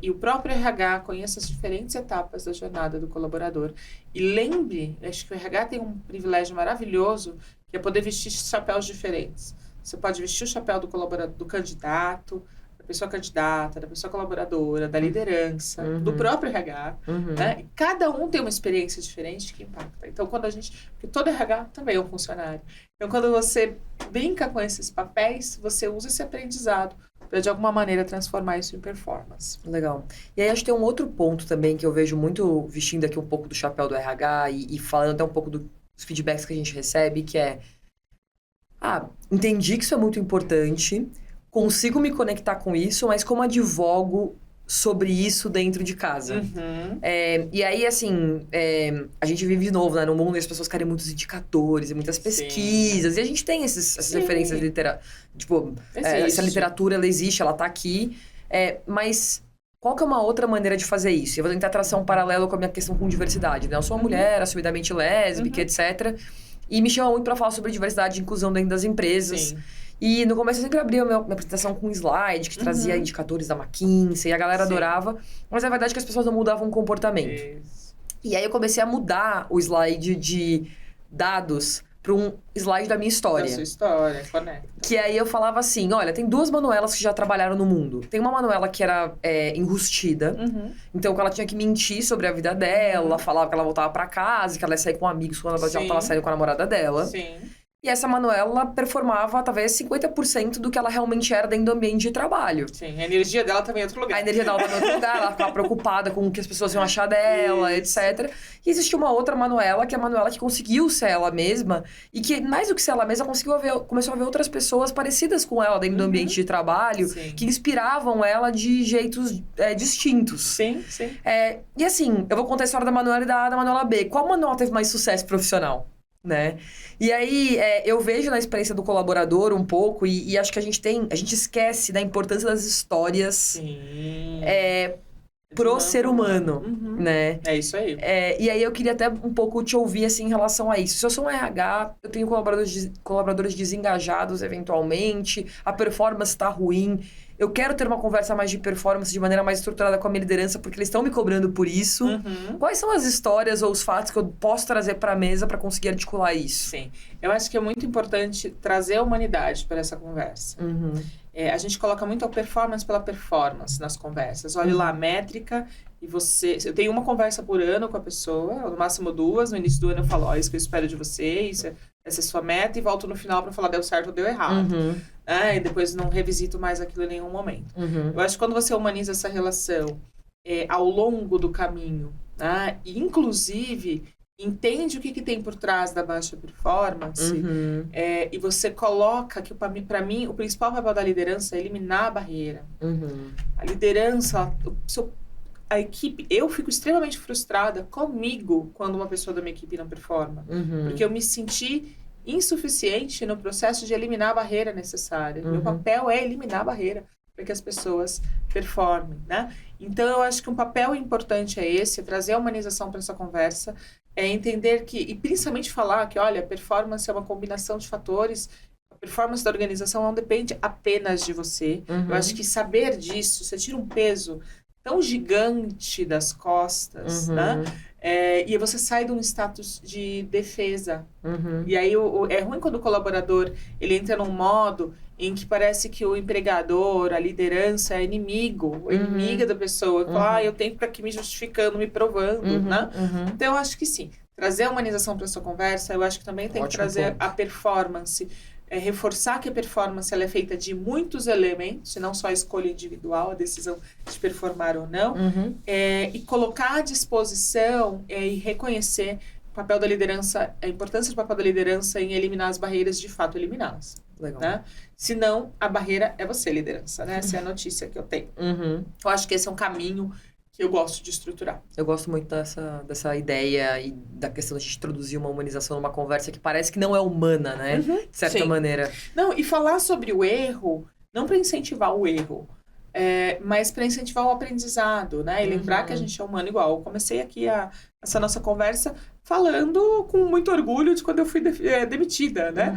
e o próprio RH conheça as diferentes etapas da jornada do colaborador. E lembre, acho que o RH tem um privilégio maravilhoso, que é poder vestir chapéus diferentes. Você pode vestir o chapéu do colaborador, do candidato, da pessoa candidata, da pessoa colaboradora, da liderança, do próprio RH. Né? E cada um tem uma experiência diferente que impacta. Então, porque todo RH também é um funcionário. Então, quando você brinca com esses papéis, você usa esse aprendizado para, de alguma maneira, transformar isso em performance. Legal. E aí, acho que tem um outro ponto também que eu vejo muito, vestindo aqui um pouco do chapéu do RH e falando até um pouco dos feedbacks que a gente recebe, que é... entendi que isso é muito importante, consigo me conectar com isso, mas como advogo sobre isso dentro de casa. E aí, assim, a gente vive de novo, né, num mundo onde as pessoas querem muitos indicadores e muitas pesquisas. Sim. E a gente tem essas referências essa literatura, ela existe, ela tá aqui. Mas qual que é uma outra maneira de fazer isso? Eu vou tentar traçar um paralelo com a minha questão com diversidade, né? Eu sou uma mulher assumidamente lésbica, etc. E me chama muito para falar sobre diversidade e inclusão dentro das empresas. Sim. E no começo eu sempre abria minha apresentação com um slide que trazia indicadores da McKinsey, e a galera adorava. Mas a verdade é que as pessoas não mudavam o comportamento. Isso. E aí eu comecei a mudar o slide de dados para um slide da minha história. Da sua história, conecta. Que aí eu falava assim, olha, tem 2 Manuelas que já trabalharam no mundo. Tem uma Manuela que era enrustida, então que ela tinha que mentir sobre a vida dela, ela falava que ela voltava para casa, que ela ia sair com amigos quando ela já estava saindo com a namorada dela. Sim. E essa Manuela performava talvez 50% do que ela realmente era dentro do ambiente de trabalho. Sim, a energia dela também é outro lugar. A energia dela estava em outro lugar, ela ficava preocupada com o que as pessoas iam achar dela, etc. E existia uma outra Manuela, que é a Manuela que conseguiu ser ela mesma, e que, mais do que ser ela mesma, começou a ver outras pessoas parecidas com ela dentro do ambiente de trabalho, que inspiravam ela de jeitos distintos. Sim, sim. E assim, eu vou contar a história da Manuela e da Manuela B. Qual Manuela teve mais sucesso profissional? Né? E aí, eu vejo na experiência do colaborador um pouco, e acho que a gente esquece da importância das histórias pro ser humano, né? É isso aí. E aí eu queria até um pouco te ouvir, assim, em relação a isso. Se eu sou um RH, eu tenho colaboradores desengajados, eventualmente, a performance tá ruim, eu quero ter uma conversa mais de performance de maneira mais estruturada com a minha liderança, porque eles estão me cobrando por isso. Quais são as histórias ou os fatos que eu posso trazer para a mesa para conseguir articular isso? Sim. Eu acho que é muito importante trazer a humanidade para essa conversa. A gente coloca muito a performance pela performance nas conversas. Olha lá a métrica e eu tenho uma conversa por ano com a pessoa, no máximo 2. No início do ano eu falo, isso que eu espero de você, essa é a sua meta, e volto no final para falar deu certo ou deu errado. E depois não revisito mais aquilo em nenhum momento. Eu acho que quando você humaniza essa relação ao longo do caminho, e inclusive entende o que tem por trás da baixa performance, e você coloca que, para mim, o principal papel da liderança é eliminar a barreira. A liderança, a equipe, eu fico extremamente frustrada comigo quando uma pessoa da minha equipe não performa. Porque eu me senti insuficiente no processo de eliminar a barreira necessária. Meu papel é eliminar a barreira para que as pessoas performem, né? Então, eu acho que um papel importante é esse, trazer a humanização para essa conversa, é entender que, e principalmente falar que, olha, performance é uma combinação de fatores, a performance da organização não depende apenas de você. Eu acho que saber disso, você tira um peso tão gigante das costas, né? E você sai de um status de defesa. E aí é ruim quando o colaborador ele entra num modo em que parece que o empregador, a liderança é inimigo, inimiga da pessoa. Fala, eu tenho que estar aqui me justificando, me provando, né? Então eu acho que sim, trazer a humanização para essa conversa, eu acho que também tem que trazer a performance, reforçar que a performance ela é feita de muitos elementos, e não só a escolha individual, a decisão de performar ou não, e colocar à disposição e reconhecer o papel da liderança, a importância do papel da liderança em eliminar as barreiras, de fato eliminá-las. Legal. Né? Senão, a barreira é você, liderança, né? Essa é a notícia que eu tenho. Eu acho que esse é um caminho que eu gosto de estruturar. Eu gosto muito dessa ideia e da questão de a gente introduzir uma humanização numa conversa que parece que não é humana, né? De certa maneira. Não, e falar sobre o erro, não para incentivar o erro, mas para incentivar o aprendizado, né? E lembrar que a gente é humano igual. Eu comecei aqui essa nossa conversa falando com muito orgulho de quando eu fui demitida, né?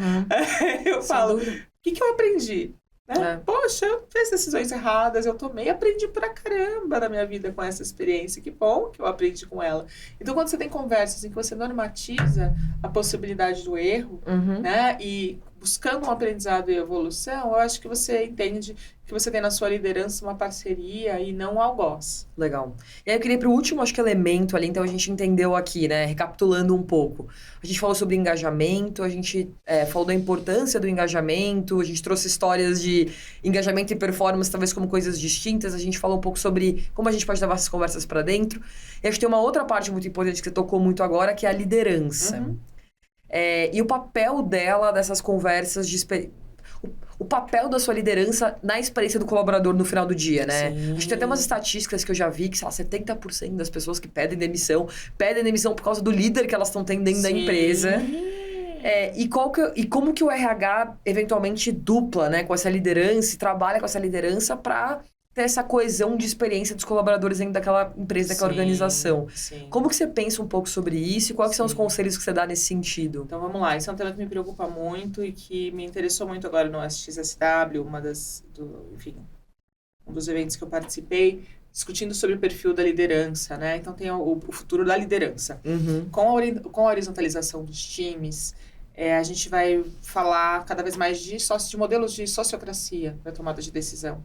Eu falo, o que eu aprendi? Né? Poxa, eu fiz decisões erradas, eu tomei, aprendi pra caramba na minha vida com essa experiência. Que bom que eu aprendi com ela. Então, quando você tem conversas em que você normatiza a possibilidade do erro, né? E buscando um aprendizado e evolução, eu acho que você entende que você tem na sua liderança uma parceria e não um algoz. Legal. E aí eu queria ir pro último, acho que, elemento ali, então a gente entendeu aqui, né? Recapitulando um pouco. A gente falou sobre engajamento, a gente falou da importância do engajamento, a gente trouxe histórias de engajamento e performance, talvez como coisas distintas, a gente falou um pouco sobre como a gente pode levar essas conversas para dentro. E acho que tem uma outra parte muito importante que você tocou muito agora, que é a liderança. E o papel dela, dessas conversas o papel da sua liderança na experiência do colaborador no final do dia, né? Sim. Acho que tem até umas estatísticas que eu já vi que, sei lá, 70% das pessoas que pedem demissão por causa do líder que elas estão tendo dentro da empresa. E como que o RH eventualmente dupla, né, com essa liderança e trabalha com essa liderança para ter essa coesão de experiência dos colaboradores dentro daquela empresa, daquela organização. Como que você pensa um pouco sobre isso e quais são os conselhos que você dá nesse sentido? Então, vamos lá. Esse é um tema que me preocupa muito e que me interessou muito agora no SXSW, um dos eventos que eu participei, discutindo sobre o perfil da liderança, né? Então, tem o futuro da liderança. Com a horizontalização dos times, a gente vai falar cada vez mais de modelos de sociocracia para tomada de decisão.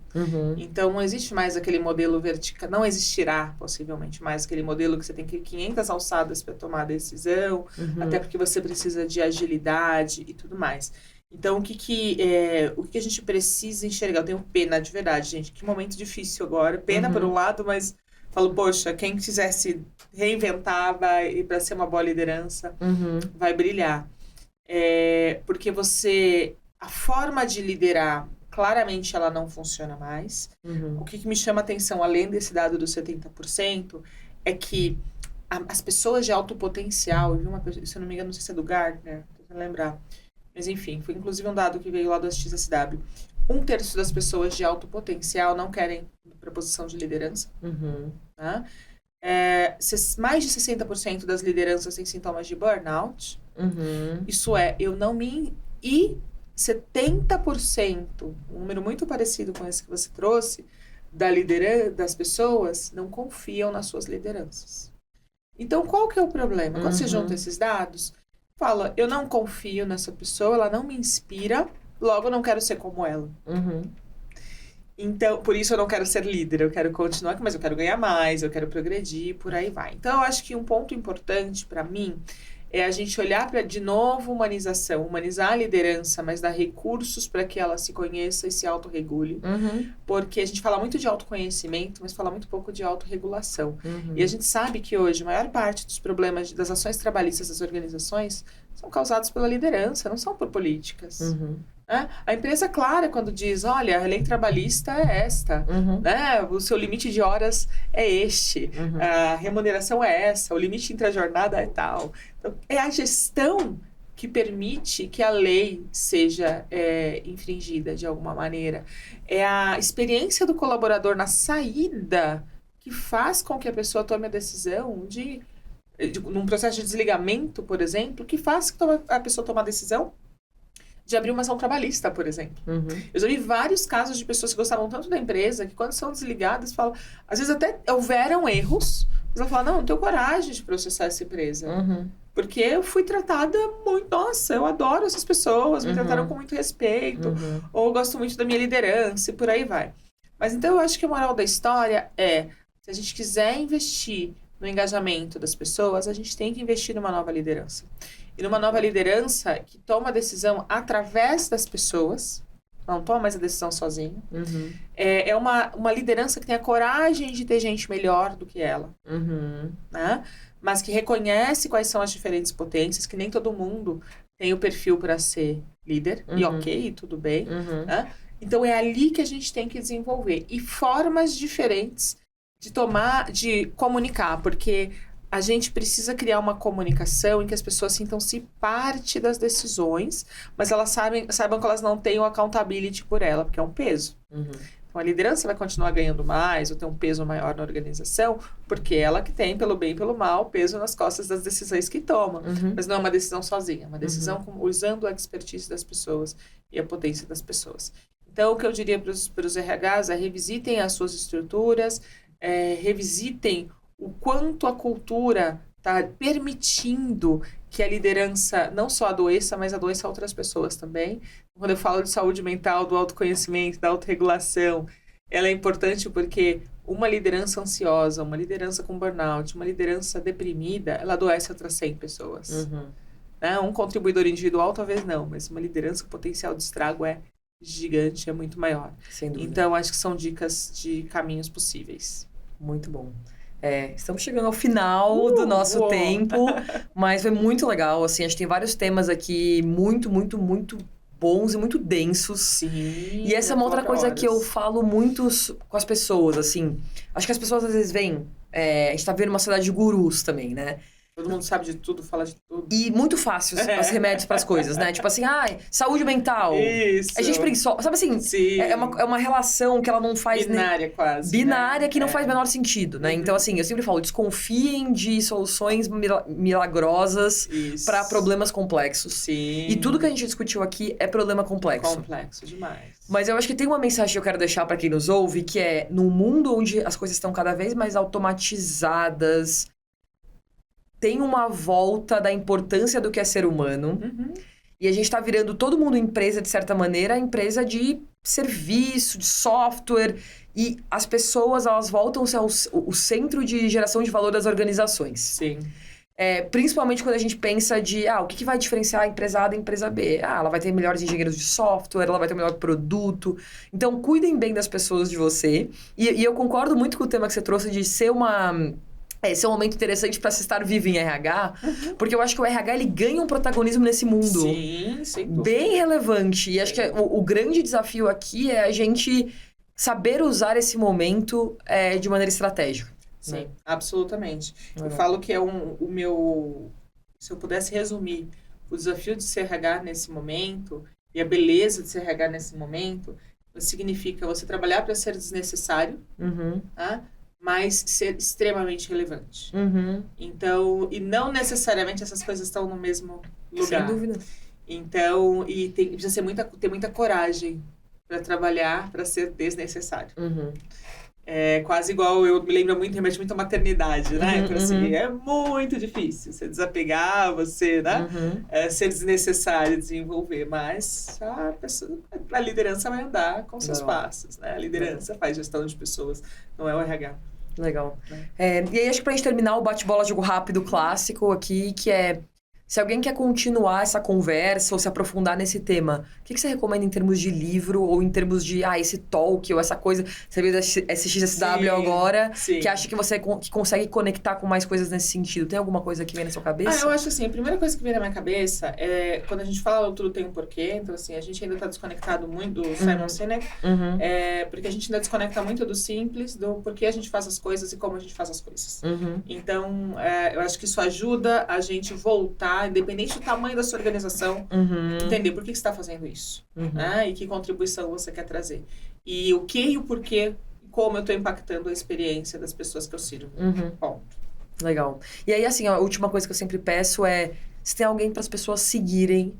Então, não existe mais aquele modelo vertical, não existirá, possivelmente, mais aquele modelo que você tem que ir 500 alçadas para tomar a decisão, até porque você precisa de agilidade e tudo mais. Então, o que a gente precisa enxergar? Eu tenho pena, de verdade, gente. Que momento difícil agora. Pena por um lado, mas falo, poxa, quem quiser se reinventar para ser uma boa liderança, vai brilhar. Porque a forma de liderar, claramente ela não funciona mais. O que me chama a atenção, além desse dado dos 70%, é que as pessoas de alto potencial, eu vi uma pessoa, se eu não me engano, não sei se é do Gartner, tô tentando lembrar, mas enfim, foi inclusive um dado que veio lá do SXSW. 1/3 das pessoas de alto potencial não querem para posição de liderança. Tá? Mais de 60% das lideranças têm sintomas de burnout. Isso eu não me... E 70%, um número muito parecido com esse que você trouxe, das pessoas não confiam nas suas lideranças. Então, qual que é o problema? Quando você junta esses dados, fala, eu não confio nessa pessoa, ela não me inspira, logo eu não quero ser como ela. Então, por isso eu não quero ser líder, eu quero continuar aqui, mas eu quero ganhar mais, eu quero progredir, por aí vai. Então, eu acho que um ponto importante para mim é a gente olhar para, de novo, humanização. Humanizar a liderança, mas dar recursos para que ela se conheça e se autorregule. Porque a gente fala muito de autoconhecimento, mas fala muito pouco de autorregulação. E a gente sabe que hoje a maior parte dos problemas das ações trabalhistas das organizações são causados pela liderança, não são por políticas. A empresa, claro, quando diz, olha, a lei trabalhista é esta, né? O seu limite de horas é este, a remuneração é essa, o limite intrajornada é tal. Então, é a gestão que permite que a lei seja infringida de alguma maneira. É a experiência do colaborador na saída que faz com que a pessoa tome a decisão num processo de desligamento, por exemplo, que faz que a pessoa tome a decisão de abrir uma ação trabalhista, por exemplo. Eu já vi vários casos de pessoas que gostavam tanto da empresa que quando são desligadas, falam, às vezes até houveram erros, mas ela fala, não tenho coragem de processar essa empresa. Porque eu fui tratada muito, nossa, eu adoro essas pessoas, me trataram com muito respeito, ou eu gosto muito da minha liderança, e por aí vai. Mas então eu acho que a moral da história se a gente quiser investir no engajamento das pessoas, a gente tem que investir numa nova liderança. E numa nova liderança que toma a decisão através das pessoas, não toma mais a decisão sozinho. É uma liderança que tem a coragem de ter gente melhor do que ela. Né? Mas que reconhece quais são as diferentes potências, que nem todo mundo tem o perfil para ser líder. E ok, tudo bem. Né? Então é ali que a gente tem que desenvolver. E formas diferentes de comunicar, porque a gente precisa criar uma comunicação em que as pessoas sintam-se parte das decisões, mas elas saibam que elas não têm o accountability por ela, porque é um peso. Então, a liderança vai continuar ganhando mais, ou ter um peso maior na organização, porque ela que tem, pelo bem e pelo mal, peso nas costas das decisões que toma. Mas não é uma decisão sozinha, é uma decisão usando a expertise das pessoas e a potência das pessoas. Então, o que eu diria para os RHs é revisitem as suas estruturas, revisitem o quanto a cultura está permitindo que a liderança não só adoeça, mas adoeça outras pessoas também. Quando eu falo de saúde mental, do autoconhecimento, da autorregulação, ela é importante porque uma liderança ansiosa, uma liderança com burnout, uma liderança deprimida, ela adoece outras 100 pessoas. Né? Um contribuidor individual talvez não, mas uma liderança com potencial de estrago é gigante, é muito maior. Sem dúvida. Então, acho que são dicas de caminhos possíveis. Muito bom. Estamos chegando ao final do nosso tempo, mas foi muito legal, assim, acho que tem vários temas aqui muito, muito, muito bons e muito densos. Sim. E essa é uma outra coisa que eu falo muito com as pessoas, assim, acho que as pessoas às vezes veem, a gente tá vendo uma sociedade de gurus também, né? Todo mundo sabe de tudo, fala de tudo. E muito fácil os remédios para as coisas, né? Tipo assim, saúde mental. Isso. A gente preguiçosa. Sabe assim? Sim. É uma relação que ela não faz... Binária, quase. Binária, né? Que não faz o menor sentido, né? Então, assim, eu sempre falo, desconfiem de soluções milagrosas para problemas complexos. Sim. E tudo que a gente discutiu aqui é problema complexo. Complexo demais. Mas eu acho que tem uma mensagem que eu quero deixar para quem nos ouve, que é, num mundo onde as coisas estão cada vez mais automatizadas, tem uma volta da importância do que é ser humano. E a gente tá virando todo mundo empresa, de certa maneira, empresa de serviço, de software. E as pessoas, elas voltam a ser o centro de geração de valor das organizações. Sim. Principalmente quando a gente pensa o que vai diferenciar a empresa A da empresa B? Ela vai ter melhores engenheiros de software, ela vai ter o melhor produto. Então, cuidem bem das pessoas de você. E eu concordo muito com o tema que você trouxe de ser esse é um momento interessante para se estar vivo em RH, porque eu acho que o RH ele ganha um protagonismo nesse mundo. Sim, sem dúvida. Bem relevante. E acho que o grande desafio aqui é a gente saber usar esse momento de maneira estratégica. Sim, né? Absolutamente. Eu falo que é o meu... Se eu pudesse resumir o desafio de ser RH nesse momento e a beleza de ser RH nesse momento, significa você trabalhar para ser desnecessário, tá? Mas ser extremamente relevante. Então, e não necessariamente essas coisas estão no mesmo lugar. Sem dúvida. Então, precisa ter muita coragem para trabalhar para ser desnecessário. É quase igual, eu me lembro muito, remete muito à maternidade, né? Então, assim, é muito difícil você desapegar, você, né? Ser desnecessário, desenvolver, mas a liderança vai andar com seus passos, né? A liderança faz gestão de pessoas, não é o RH. Legal. E aí, acho que pra gente terminar o bate-bola jogo rápido clássico aqui, que é... Se alguém quer continuar essa conversa ou se aprofundar nesse tema, o que você recomenda em termos de livro ou em termos de, esse talk ou essa coisa, você veio da SXSW agora, que acha que você que consegue conectar com mais coisas nesse sentido? Tem alguma coisa que vem na sua cabeça? Eu acho assim, a primeira coisa que vem na minha cabeça é, quando a gente fala tudo tem um porquê, então assim, a gente ainda está desconectado muito do Simon Sinek, porque a gente ainda desconecta muito do simples, do porquê a gente faz as coisas e como a gente faz as coisas. Então, eu acho que isso ajuda a gente voltar parar, independente do tamanho da sua organização, entender por que você está fazendo isso, né? E que contribuição você quer trazer. E o que e o porquê, como eu estou impactando a experiência das pessoas que eu sirvo. Ponto. Legal. E aí, assim, a última coisa que eu sempre peço é, se tem alguém para as pessoas seguirem,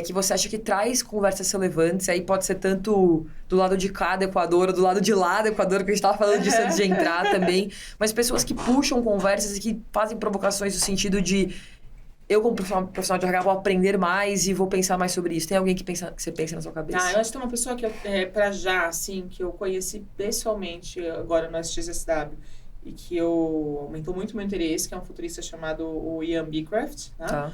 que você acha que traz conversas relevantes, aí pode ser tanto do lado de cá do Equador, ou do lado de lá do Equador, que a gente estava falando disso antes de entrar também, mas pessoas que puxam conversas e que fazem provocações no sentido de eu, como profissional de RH, vou aprender mais e vou pensar mais sobre isso. Tem alguém que você pensa na sua cabeça? Eu acho que tem uma pessoa que, pra já, assim, que eu conheci pessoalmente agora no SXSW e que aumentou muito meu interesse, que é um futurista chamado o Ian Beecraft, né? Tá.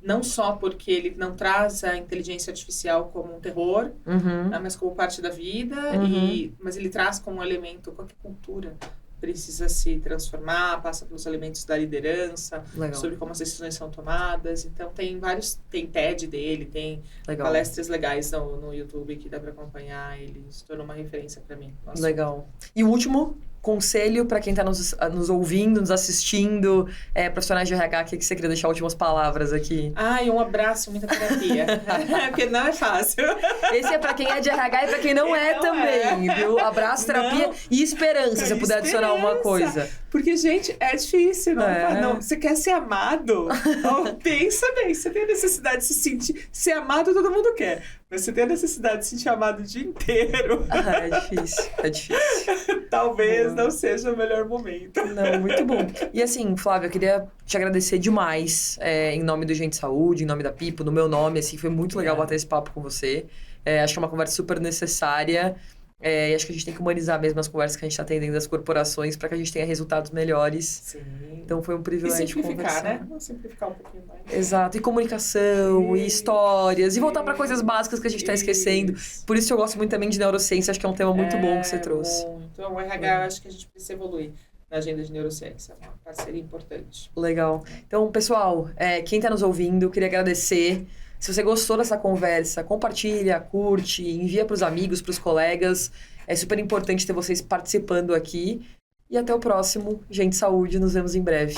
Não só porque ele não traz a inteligência artificial como um terror, né, mas como parte da vida, mas ele traz como um elemento qualquer cultura precisa se transformar, passa pelos elementos da liderança, sobre como as decisões são tomadas. Então tem TED dele, tem palestras legais no YouTube que dá para acompanhar. Ele se tornou uma referência para mim. Nossa. Legal. E o último conselho para quem está nos ouvindo, nos assistindo, profissionais de RH, o que você queria deixar últimas palavras aqui? Um abraço, muita terapia. Porque não é fácil. Esse é para quem é de RH e para quem não é também, viu? Abraço, terapia e esperança, se eu puder adicionar alguma coisa. Porque, gente, é difícil, não. Você quer ser amado? Pensa bem, você tem a necessidade de se sentir... Ser amado todo mundo quer. Mas você tem a necessidade de se sentir amado o dia inteiro. É difícil. Talvez não seja o melhor momento. Não, muito bom. E assim, Flávia, eu queria te agradecer demais, em nome do Gente Saúde, em nome da Pipo, no meu nome, assim, foi muito legal bater esse papo com você. Acho que é uma conversa super necessária. E acho que a gente tem que humanizar mesmo as conversas que a gente está tendo das corporações para que a gente tenha resultados melhores. Sim. Então foi um privilégio conversar. Né? Vamos simplificar um pouquinho mais. Exato. E comunicação, e histórias, e voltar para coisas básicas que a gente está esquecendo. Por isso eu gosto muito também de neurociência, acho que é um tema muito bom que você trouxe. Então, o RH, acho que a gente precisa evoluir na agenda de neurociência. É uma parceria importante. Legal. Então, pessoal, quem está nos ouvindo, queria agradecer. Se você gostou dessa conversa, compartilha, curte, envia para os amigos, para os colegas. É super importante ter vocês participando aqui. E até o próximo Gente Saúde. Nos vemos em breve.